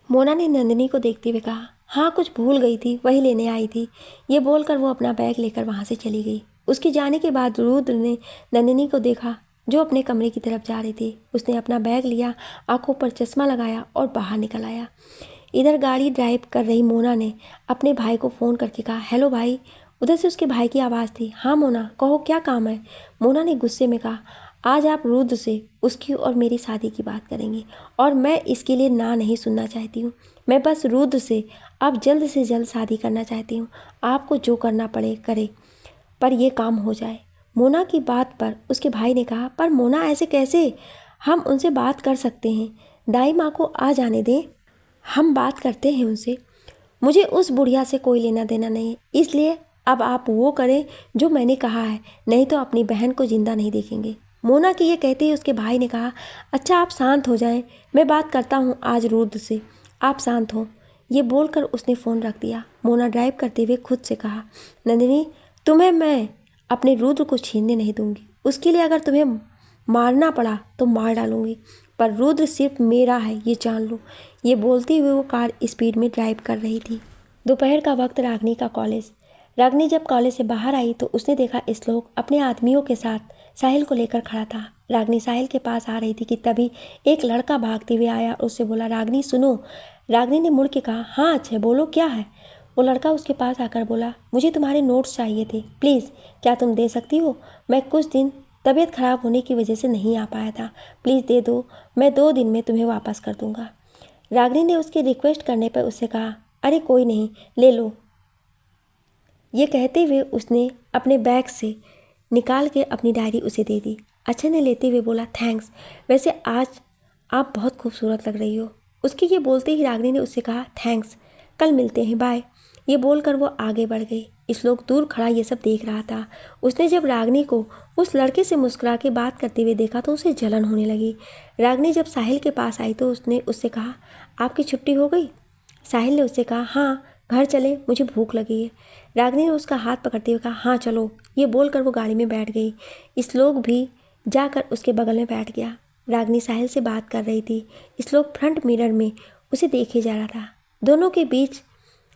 मोना ने नंदिनी को देखते हुए कहा, हाँ कुछ भूल गई थी, वही लेने आई थी। ये बोलकर वो अपना बैग लेकर वहाँ से चली गई। उसके जाने के बाद रुद्र ने नंदिनी को देखा जो अपने कमरे की तरफ जा रही थी। उसने अपना बैग लिया, आंखों पर चश्मा लगाया और बाहर निकल आया। इधर गाड़ी ड्राइव कर रही मोना ने अपने भाई को फ़ोन करके कहा, हेलो भाई। उधर से उसके भाई की आवाज़ थी, हाँ मोना कहो क्या काम है? मोना ने गुस्से में कहा, आज आप रुद्र से उसकी और मेरी शादी की बात करेंगी और मैं इसके लिए ना नहीं सुनना चाहती हूँ। मैं बस रुद्र से अब जल्द से जल्द शादी करना चाहती हूँ। आपको जो करना पड़े करे, पर यह काम हो जाए। मोना की बात पर उसके भाई ने कहा, पर मोना ऐसे कैसे? हम उनसे बात कर सकते हैं। दाई माँ को आ जाने दें, हम बात करते हैं उनसे। मुझे उस बुढ़िया से कोई लेना देना नहीं है, इसलिए अब आप वो करें जो मैंने कहा है, नहीं तो अपनी बहन को जिंदा नहीं देखेंगे। मोना के ये कहते ही उसके भाई ने कहा, अच्छा आप शांत हो जाएं, मैं बात करता हूँ आज रुद्र से, आप शांत हो। ये बोलकर उसने फ़ोन रख दिया। मोना ड्राइव करते हुए खुद से कहा, नंदिनी तुम्हें मैं अपने रुद्र को छीनने नहीं दूंगी। उसके लिए अगर तुम्हें मारना पड़ा तो मार डालूंगी, पर रुद्र सिर्फ मेरा है, ये जान लो। ये बोलते हुए वो कार स्पीड में ड्राइव कर रही थी। दोपहर का वक्त, रागिनी का कॉलेज। रागिनी जब कॉलेज से बाहर आई तो उसने देखा श्लोक अपने आदमियों के साथ साहिल को लेकर खड़ा था। रागिनी साहिल के पास आ रही थी कि तभी एक लड़का भागते हुए आया और उससे बोला, रागिनी सुनो। रागिनी ने मुड़ के कहा, हाँ अच्छा बोलो क्या है। वो लड़का उसके पास आकर बोला, मुझे तुम्हारे नोट्स चाहिए थे, प्लीज़ क्या तुम दे सकती हो? मैं कुछ दिन तबीयत खराब होने की वजह से नहीं आ पाया था, प्लीज़ दे दो, मैं 2 दिन में तुम्हें वापस कर दूंगा। रागिनी ने उसकी रिक्वेस्ट करने पर उससे कहा, अरे कोई नहीं, ले लो। ये कहते हुए उसने अपने बैग से निकाल के अपनी डायरी उसे दे दी। अक्षय ने लेते हुए बोला, थैंक्स, वैसे आज आप बहुत खूबसूरत लग रही हो। उसके ये बोलते ही रागिनी ने उससे कहा, थैंक्स, कल मिलते हैं, बाय। ये बोलकर वो आगे बढ़ गई। श्लोक दूर खड़ा ये सब देख रहा था। उसने जब रागिनी को उस लड़के से मुस्कुरा के बात करते हुए देखा तो उसे जलन होने लगी। रागिनी जब साहिल के पास आई तो उसने उससे कहा, आपकी छुट्टी हो गई? साहिल ने उससे कहा, हाँ घर चले, मुझे भूख लगी है। रागिनी ने उसका हाथ पकड़ते हुए कहा, हाँ चलो। ये बोलकर वो गाड़ी में बैठ गई। श्लोक भी जाकर उसके बगल में बैठ गया। रागिनी साहिल से बात कर रही थी। श्लोक फ्रंट मिरर में उसे देखे जा रहा था। दोनों के बीच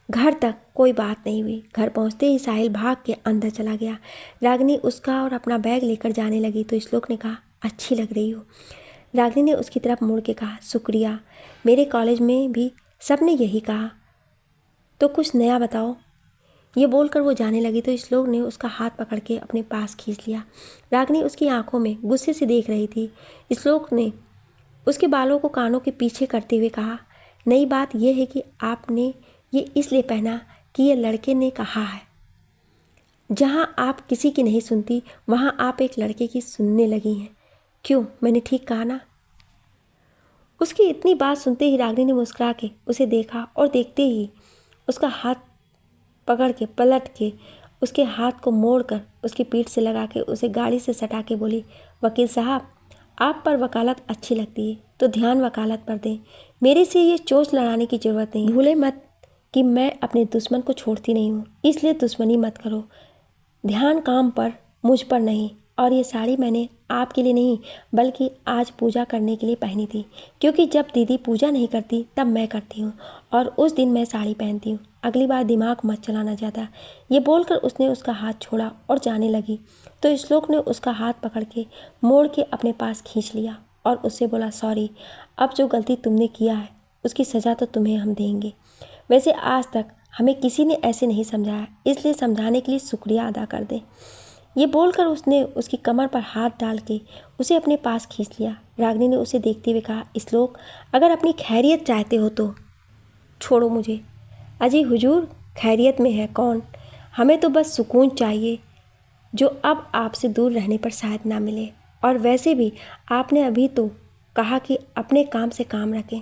घर तक कोई बात नहीं हुई। घर पहुंचते ही साहिल भाग के अंदर चला गया। रागिनी उसका और अपना बैग लेकर जाने लगी तो श्लोक ने कहा, अच्छी लग रही हो। रागिनी ने उसकी तरफ मुड़ के कहा, शुक्रिया, मेरे कॉलेज में भी सबने यही कहा, तो कुछ नया बताओ। ये बोलकर वो जाने लगी तो श्लोक ने उसका हाथ पकड़ के अपने पास खींच लिया। रागिनी उसकी आंखों में गुस्से से देख रही थी। श्लोक ने उसके बालों को कानों के पीछे करते हुए कहा, नई बात यह है कि आपने ये इसलिए पहना कि ये लड़के ने कहा है। जहाँ आप किसी की नहीं सुनती वहाँ आप एक लड़के की सुनने लगी हैं। क्यों, मैंने ठीक कहा ना? उसकी इतनी बात सुनते ही रागिनी ने मुस्कुरा के उसे देखा और देखते ही उसका हाथ पकड़ के पलट के उसके हाथ को मोड़कर उसकी पीठ से लगा के उसे गाड़ी से सटा के बोली, वकील साहब आप पर वकालत अच्छी लगती है तो ध्यान वकालत पर दें, मेरे से ये चोंच लड़ाने की ज़रूरत नहीं। भूले मत कि मैं अपने दुश्मन को छोड़ती नहीं हूँ, इसलिए दुश्मनी मत करो। ध्यान काम पर, मुझ पर नहीं। और ये साड़ी मैंने आपके लिए नहीं बल्कि आज पूजा करने के लिए पहनी थी, क्योंकि जब दीदी पूजा नहीं करती तब मैं करती हूँ और उस दिन मैं साड़ी पहनती हूँ। अगली बार दिमाग मत चलाना ज़्यादा। ये बोलकर उसने उसका हाथ छोड़ा और जाने लगी तो श्लोक ने उसका हाथ पकड़ के मोड़ के अपने पास खींच लिया और उससे बोला, सॉरी, अब जो गलती तुमने किया है उसकी सज़ा तो तुम्हें हम देंगे। वैसे आज तक हमें किसी ने ऐसे नहीं समझाया, इसलिए समझाने के लिए शुक्रिया अदा कर दे। ये बोलकर उसने उसकी कमर पर हाथ डाल के उसे अपने पास खींच लिया। रागिनी ने उसे देखते हुए कहा, श्लोक अगर अपनी खैरियत चाहते हो तो छोड़ो मुझे। अजी हुजूर, खैरियत में है कौन, हमें तो बस सुकून चाहिए जो अब आपसे दूर रहने पर शायद ना मिले। और वैसे भी आपने अभी तो कहा कि अपने काम से काम रखें,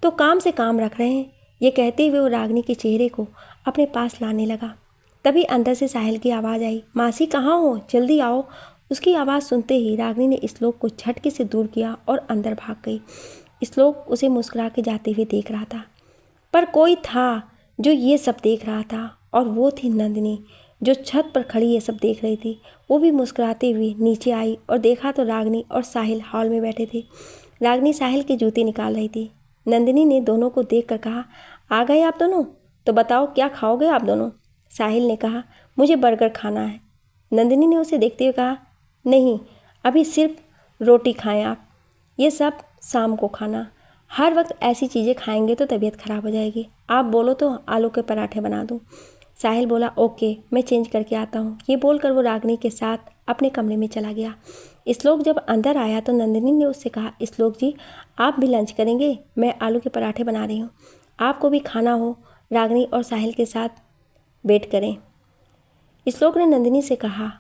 तो काम से काम रख रहे हैं। ये कहते हुए वो रागिनी के चेहरे को अपने पास लाने लगा। तभी अंदर से साहिल की आवाज़ आई, मासी कहाँ हो, जल्दी आओ। उसकी आवाज़ सुनते ही रागिनी ने श्लोक को झटके से दूर किया और अंदर भाग गई। श्लोक उसे मुस्कुरा के जाते हुए देख रहा था, पर कोई था जो ये सब देख रहा था और वो थी नंदिनी, जो छत पर खड़ी ये सब देख रही थी। वो भी मुस्कुराते हुए नीचे आई और देखा तो रागिनी और साहिल हॉल में बैठे थे। रागिनी साहिल के जूते निकाल रही थी। नंदिनी ने दोनों को देखकर कहा, आ गए आप दोनों, तो बताओ क्या खाओगे आप दोनों? साहिल ने कहा, मुझे बर्गर खाना है। नंदिनी ने उसे देखते हुए कहा, नहीं अभी सिर्फ रोटी खाएं आप, ये सब शाम को खाना। हर वक्त ऐसी चीज़ें खाएंगे तो तबीयत खराब हो जाएगी। आप बोलो तो आलू के पराठे बना दूँ। साहिल बोला, ओके मैं चेंज करके आता हूँ। ये बोलकर वो रागिनी के साथ अपने कमरे में चला गया। श्लोक जब अंदर आया तो नंदिनी ने उससे कहा, श्लोक जी आप भी लंच करेंगे? मैं आलू के पराठे बना रही हूँ। आपको भी खाना हो, रागिनी और साहिल के साथ वेट करें। श्लोक ने नंदिनी से कहा,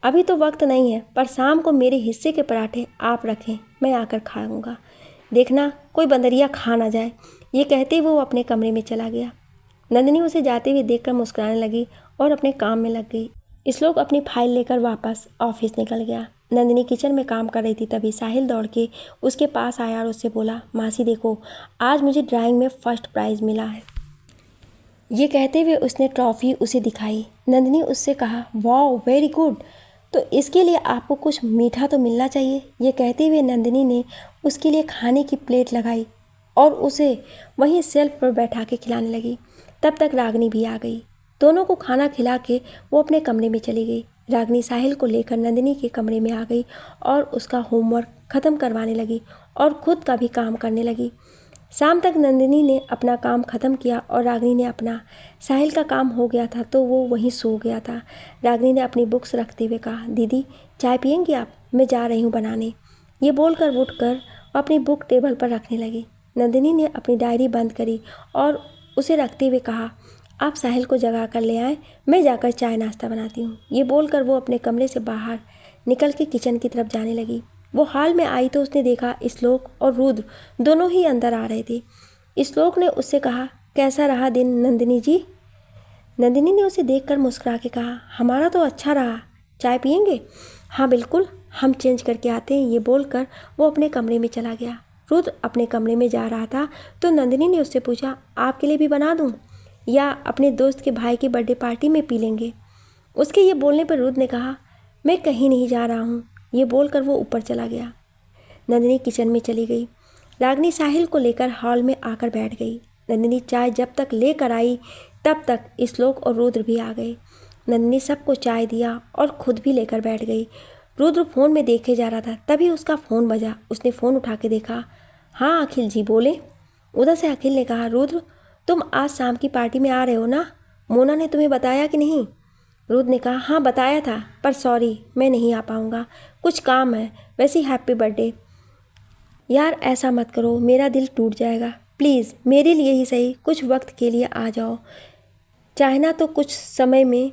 अभी तो वक्त नहीं है, पर शाम को मेरे हिस्से के पराठे आप रखें, मैं आकर खाऊंगा। देखना कोई बंदरिया खा ना जाए। ये कहते हुए वो अपने कमरे में चला गया। नंदिनी उसे जाते हुए देखकर मुस्कुराने लगी और अपने काम में लग गई। श्लोक अपनी फाइल लेकर वापस ऑफिस निकल गया। नंदिनी किचन में काम कर रही थी, तभी साहिल दौड़ के उसके पास आया और उससे बोला, मासी देखो, आज मुझे ड्राइंग में फर्स्ट प्राइज़ मिला है। ये कहते हुए उसने ट्रॉफी उसे दिखाई। नंदिनी उससे कहा, वाओ वेरी गुड, तो इसके लिए आपको कुछ मीठा तो मिलना चाहिए। ये कहते हुए नंदिनी ने उसके लिए खाने की प्लेट लगाई और उसे वहीं शेल्फ पर बैठा के खिलाने लगी। तब तक रागिनी भी आ गई। दोनों को खाना खिला के वो अपने कमरे में चली गई। रागिनी साहिल को लेकर नंदिनी के कमरे में आ गई और उसका होमवर्क ख़त्म करवाने लगी और खुद का भी काम करने लगी। शाम तक नंदिनी ने अपना काम ख़त्म किया और रागिनी ने अपना। साहिल का काम हो गया था तो वो वहीं सो गया था। रागिनी ने अपनी बुक्स रखते हुए कहा, दीदी चाय पियेंगी आप? मैं जा रही हूँ बनाने। ये बोलकर उठकर अपनी बुक टेबल पर रखने लगी। नंदिनी ने अपनी डायरी बंद करी और उसे रखते हुए कहा, आप साहिल को जगा कर ले आए, मैं जाकर चाय नाश्ता बनाती हूँ। ये बोलकर वो अपने कमरे से बाहर निकल के किचन की तरफ जाने लगी। वो हॉल में आई तो उसने देखा श्लोक और रुद्र दोनों ही अंदर आ रहे थे। श्लोक ने उससे कहा, कैसा रहा दिन नंदिनी जी? नंदिनी ने उसे देखकर मुस्कुरा के कहा, हमारा तो अच्छा रहा, चाय पियेंगे? हाँ बिल्कुल, हम चेंज करके आते हैं। ये बोलकर वो अपने कमरे में चला गया। रुद्र अपने कमरे में जा रहा था तो नंदिनी ने उससे पूछा, आपके लिए भी बना दूँ या अपने दोस्त के भाई की बर्थडे पार्टी में पी लेंगे? उसके ये बोलने पर रुद्र ने कहा, मैं कहीं नहीं जा रहा हूँ। ये बोलकर वो ऊपर चला गया। नंदिनी किचन में चली गई। रागिनी साहिल को लेकर हॉल में आकर बैठ गई। नंदिनी चाय जब तक लेकर आई तब तक श्लोक और रुद्र भी आ गए। नंदिनी सबको चाय दिया और खुद भी लेकर बैठ गई। रुद्र फ़ोन में देखे जा रहा था, तभी उसका फ़ोन बजा। उसने फ़ोन उठा के देखा। हाँ अखिल जी बोले। उधर से अखिल ने कहा, रुद्र तुम आज शाम की पार्टी में आ रहे हो ना? मोना ने तुम्हें बताया कि नहीं? रुद्र ने कहा, हाँ बताया था, पर सॉरी मैं नहीं आ पाऊँगा, कुछ काम है। वैसे हैप्पी बर्थडे। यार ऐसा मत करो, मेरा दिल टूट जाएगा। प्लीज़ मेरे लिए ही सही कुछ वक्त के लिए आ जाओ, चाहे ना तो कुछ समय में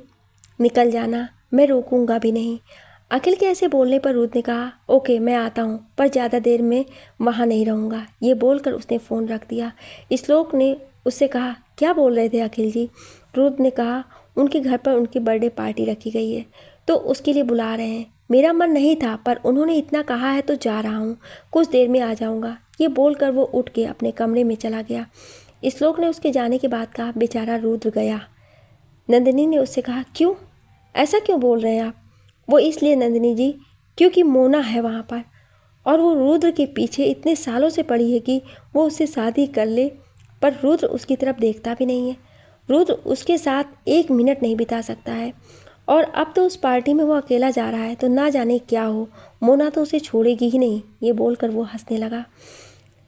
निकल जाना, मैं रोकूंगा भी नहीं। अखिल के ऐसे बोलने पर रुद्र ने कहा, ओके मैं आता हूँ, पर ज़्यादा देर में वहाँ नहीं रहूँगा। ये बोलकर उसने फ़ोन रख दिया। श्लोक ने उससे कहा, क्या बोल रहे थे अखिल जी? रुद्र ने कहा, उनके घर पर उनकी बर्थडे पार्टी रखी गई है तो उसके लिए बुला रहे हैं। मेरा मन नहीं था, पर उन्होंने इतना कहा है तो जा रहा हूँ, कुछ देर में आ जाऊँगा। ये बोलकर वो उठ के अपने कमरे में चला गया। श्लोक ने उसके जाने के बाद कहा, बेचारा रुद्र गया। नंदिनी ने उससे कहा, क्यों, ऐसा क्यों बोल रहे हैं आप? वो इसलिए नंदिनी जी, क्योंकि मोना है वहाँ पर और वो रुद्र के पीछे इतने सालों से पड़ी है कि वो उससे शादी कर ले, पर रुद्र उसकी तरफ देखता भी नहीं है। रुद्र उसके साथ एक मिनट नहीं बिता सकता है और अब तो उस पार्टी में वो अकेला जा रहा है तो ना जाने क्या हो, मोना तो उसे छोड़ेगी ही नहीं। ये बोलकर वो हंसने लगा।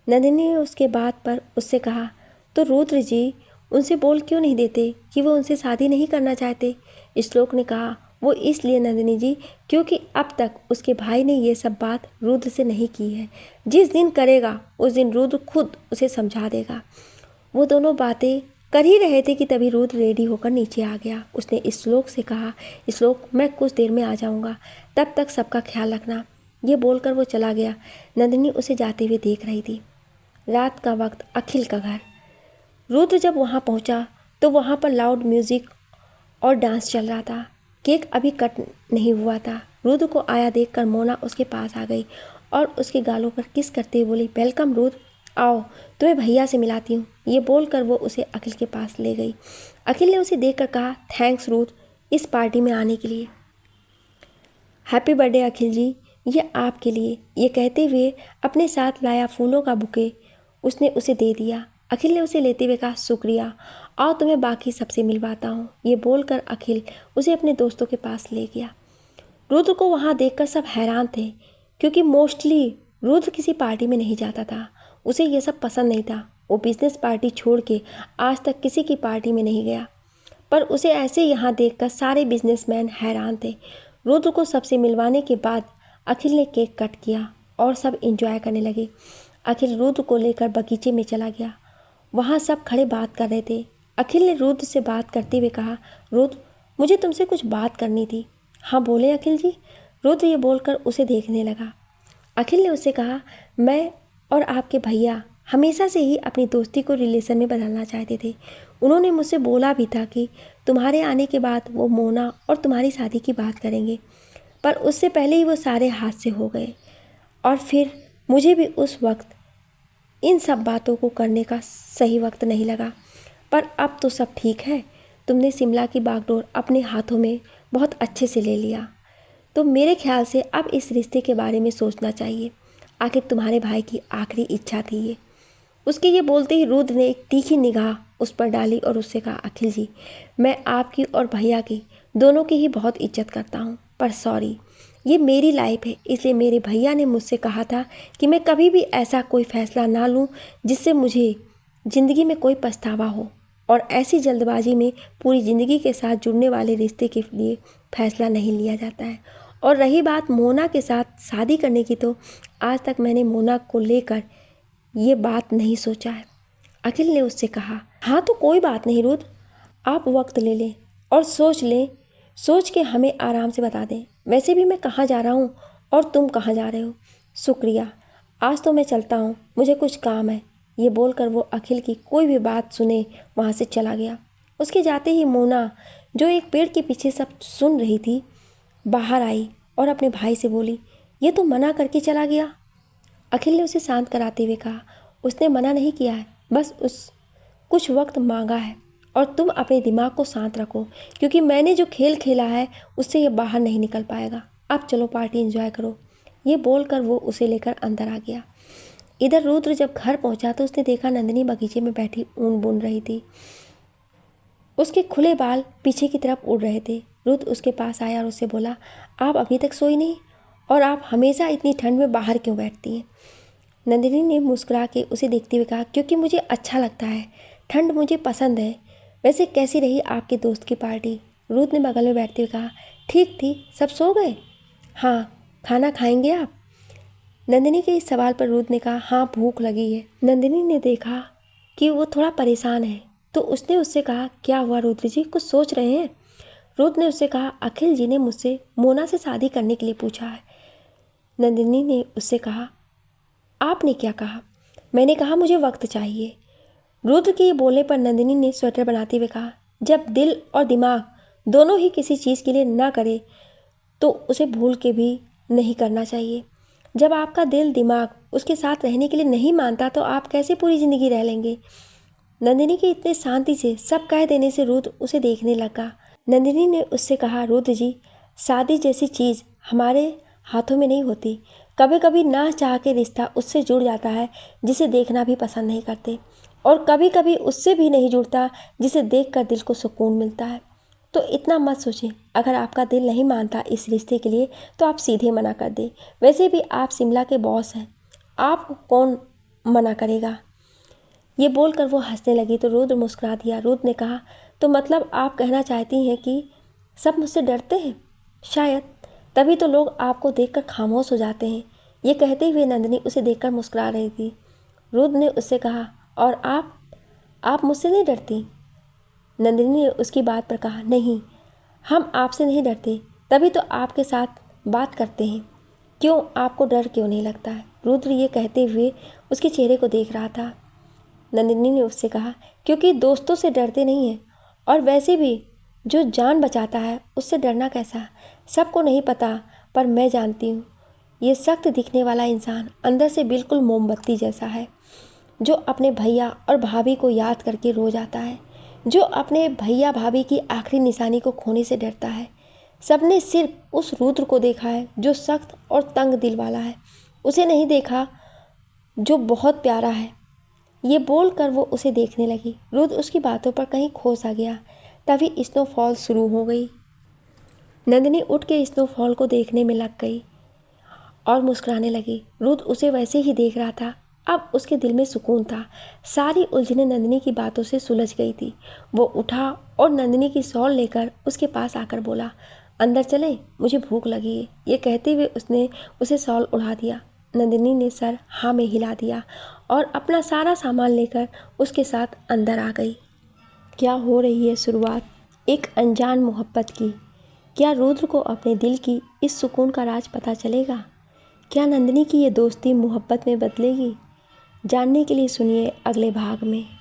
नंदिनी ने उसके बात पर उससे कहा, तो रुद्र जी उनसे बोल क्यों नहीं देते कि वो उनसे शादी नहीं करना चाहते? श्लोक ने कहा, वो इसलिए नंदिनी जी क्योंकि अब तक उसके भाई ने ये सब बात रुद्र से नहीं की है। जिस दिन करेगा उस दिन रुद्र खुद उसे समझा देगा। वो दोनों बातें कर ही रहे थे कि तभी रुद्र रेडी होकर नीचे आ गया। उसने श्लोक से कहा, श्लोक मैं कुछ देर में आ जाऊंगा, तब तक सबका ख्याल रखना। ये बोलकर वो चला गया। नंदिनी उसे जाते हुए देख रही थी। रात का वक्त, अखिल का घर। रुद्र जब वहाँ पहुँचा तो वहाँ पर लाउड म्यूज़िक और डांस चल रहा था। केक अभी कट नहीं हुआ था। रुद्र को आया देखकर मोना उसके पास आ गई और उसके गालों पर किस करते हुए बोली, वेलकम रुद्र, आओ तुम्हें भैया से मिलाती हूँ। ये बोलकर वो उसे अखिल के पास ले गई। अखिल ने उसे देखकर कहा, थैंक्स रुद्र इस पार्टी में आने के लिए। हैप्पी बर्थडे अखिल जी, ये आपके लिए। ये कहते हुए अपने साथ लाया फूलों का बुके उसने उसे दे दिया। अखिल ने उसे लेते हुए कहा, शुक्रिया, और तुम्हें बाकी सबसे मिलवाता हूँ। ये बोलकर अखिल उसे अपने दोस्तों के पास ले गया। रुद्र को वहाँ देखकर सब हैरान थे क्योंकि मोस्टली रुद्र किसी पार्टी में नहीं जाता था। उसे ये सब पसंद नहीं था। वो बिजनेस पार्टी छोड़ के आज तक किसी की पार्टी में नहीं गया, पर उसे ऐसे यहाँ देखकर सारे बिजनेसमैन हैरान थे। रुद्र को सबसे मिलवाने के बाद अखिल ने केक कट किया और सब एंजॉय करने लगे। अखिल रुद्र को लेकर बगीचे में चला गया वहाँ सब खड़े बात कर रहे थे। अखिल ने रुद्र से बात करते हुए कहा, रुद्र, मुझे तुमसे कुछ बात करनी थी। हाँ बोले अखिल जी। रुद्र ये बोलकर उसे देखने लगा। अखिल ने उससे कहा, मैं और आपके भैया हमेशा से ही अपनी दोस्ती को रिलेशन में बदलना चाहते थे। उन्होंने मुझसे बोला भी था कि तुम्हारे आने के बाद वो मोना और तुम्हारी शादी की बात करेंगे, पर उससे पहले ही वो सारे हाथ से हो गए। और फिर मुझे भी उस वक्त इन सब बातों को करने का सही वक्त नहीं लगा, पर अब तो सब ठीक है। तुमने शिमला की बागडोर अपने हाथों में बहुत अच्छे से ले लिया, तो मेरे ख्याल से अब इस रिश्ते के बारे में सोचना चाहिए। आखिर तुम्हारे भाई की आखिरी इच्छा थी ये। उसके ये बोलते ही रुद्र ने एक तीखी निगाह उस पर डाली और उससे कहा, अखिल जी, मैं आपकी और भैया की दोनों की ही बहुत इज्जत करता हूँ, पर सॉरी, ये मेरी लाइफ है, इसलिए मेरे भैया ने मुझसे कहा था कि मैं कभी भी ऐसा कोई फ़ैसला ना लूँ जिससे मुझे ज़िंदगी में कोई पछतावा हो, और ऐसी जल्दबाजी में पूरी ज़िंदगी के साथ जुड़ने वाले रिश्ते के लिए फ़ैसला नहीं लिया जाता है। और रही बात मोना के साथ शादी करने की, तो आज तक मैंने मोना को लेकर ये बात नहीं सोचा है। अखिल ने उससे कहा, हाँ तो कोई बात नहीं रुद्र, आप वक्त ले लें और सोच लें, सोच के हमें आराम से बता दें। वैसे भी मैं कहाँ जा रहा हूँ और तुम कहाँ जा रहे हो। शुक्रिया, आज तो मैं चलता हूँ, मुझे कुछ काम है। ये बोलकर वो अखिल की कोई भी बात सुने वहाँ से चला गया। उसके जाते ही मोना, जो एक पेड़ के पीछे सब सुन रही थी, बाहर आई और अपने भाई से बोली, ये तो मना करके चला गया। अखिल ने उसे शांत कराते हुए कहा, उसने मना नहीं किया है, बस उस कुछ वक्त मांगा है, और तुम अपने दिमाग को शांत रखो, क्योंकि मैंने जो खेल खेला है उससे ये बाहर नहीं निकल पाएगा। अब चलो पार्टी एंजॉय करो। ये बोलकर वो उसे लेकर अंदर आ गया। इधर रुद्र जब घर पहुंचा तो उसने देखा नंदिनी बगीचे में बैठी ऊन बुन रही थी। उसके खुले बाल पीछे की तरफ उड़ रहे थे। रुद्र उसके पास आया और उससे बोला, आप अभी तक सोई नहीं, और आप हमेशा इतनी ठंड में बाहर क्यों बैठती हैं। नंदिनी ने मुस्कुरा के उसे देखते हुए कहा, क्योंकि मुझे अच्छा लगता है, ठंड मुझे पसंद है। वैसे कैसी रही आपके दोस्त की पार्टी। रुद्र ने बगल में बैठते हुए कहा, ठीक थी, सब सो गए। हाँ, खाना खाएंगे आप। नंदिनी के इस सवाल पर रुद्र ने कहा, हाँ भूख लगी है। नंदिनी ने देखा कि वो थोड़ा परेशान है, तो उसने उससे कहा, क्या हुआ रुद्र जी, कुछ सोच रहे हैं। रुद्र ने उससे कहा, अखिल जी ने मुझसे मोना से शादी करने के लिए पूछा है। नंदिनी ने उससे कहा, आपने क्या कहा। मैंने कहा मुझे वक्त चाहिए। रुद्र के बोलने पर नंदिनी ने स्वेटर बनाते हुए कहा, जब दिल और दिमाग दोनों ही किसी चीज़ के लिए ना करे तो उसे भूल के भी नहीं करना चाहिए। जब आपका दिल दिमाग उसके साथ रहने के लिए नहीं मानता तो आप कैसे पूरी ज़िंदगी रह लेंगे। नंदिनी के इतने शांति से सब कह देने से रुद्र उसे देखने लगा। नंदिनी ने उससे कहा, रुद्र जी, शादी जैसी चीज़ हमारे हाथों में नहीं होती। कभी कभी ना चाह के रिश्ता उससे जुड़ जाता है जिसे देखना भी पसंद नहीं करते, और कभी कभी उससे भी नहीं जुड़ता जिसे देखकर दिल को सुकून मिलता है। तो इतना मत सोचें, अगर आपका दिल नहीं मानता इस रिश्ते के लिए तो आप सीधे मना कर दें। वैसे भी आप शिमला के बॉस हैं, आपको कौन मना करेगा। ये बोलकर वो हंसने लगी तो रुद्र मुस्कुरा दिया। रुद्र ने कहा, तो मतलब आप कहना चाहती हैं कि सब मुझसे डरते हैं। शायद तभी तो लोग आपको देखकर खामोश हो जाते हैं। ये कहते हुए नंदिनी उसे देखकर मुस्कुरा रही थी। रुद्र ने उससे कहा, और आप मुझसे नहीं डरती। नंदिनी ने उसकी बात पर कहा, नहीं, हम आपसे नहीं डरते, तभी तो आपके साथ बात करते हैं। क्यों, आपको डर क्यों नहीं लगता है। रुद्र ये कहते हुए उसके चेहरे को देख रहा था। नंदिनी ने उससे कहा, क्योंकि दोस्तों से डरते नहीं हैं, और वैसे भी जो जान बचाता है उससे डरना कैसा। सबको नहीं पता, पर मैं जानती हूँ, ये सख्त दिखने वाला इंसान अंदर से बिल्कुल मोमबत्ती जैसा है, जो अपने भैया और भाभी को याद करके रो जाता है, जो अपने भैया भाभी की आखिरी निशानी को खोने से डरता है। सबने सिर्फ उस रुद्र को देखा है जो सख्त और तंग दिल वाला है, उसे नहीं देखा जो बहुत प्यारा है। ये बोलकर वो उसे देखने लगी। रुद्र उसकी बातों पर कहीं खो सा गया। तभी स्नोफॉल शुरू हो गई। नंदिनी उठ के स्नोफॉल को देखने में लग गई और मुस्कुराने लगी। रुद्र उसे वैसे ही देख रहा था। अब उसके दिल में सुकून था। सारी उलझनें नंदिनी की बातों से सुलझ गई थी। वो उठा और नंदिनी की शॉल लेकर उसके पास आकर बोला, अंदर चले, मुझे भूख लगी है। ये कहते हुए उसने उसे शॉल उड़ा दिया। नंदिनी ने सर हाँ में हिला दिया और अपना सारा सामान लेकर उसके साथ अंदर आ गई। क्या हो रही है शुरुआत एक अनजान मोहब्बत की। क्या रुद्र को अपने दिल की इस सुकून का राज पता चलेगा? क्या नंदिनी की ये दोस्ती मोहब्बत में बदलेगी? जानने के लिए सुनिए अगले भाग में।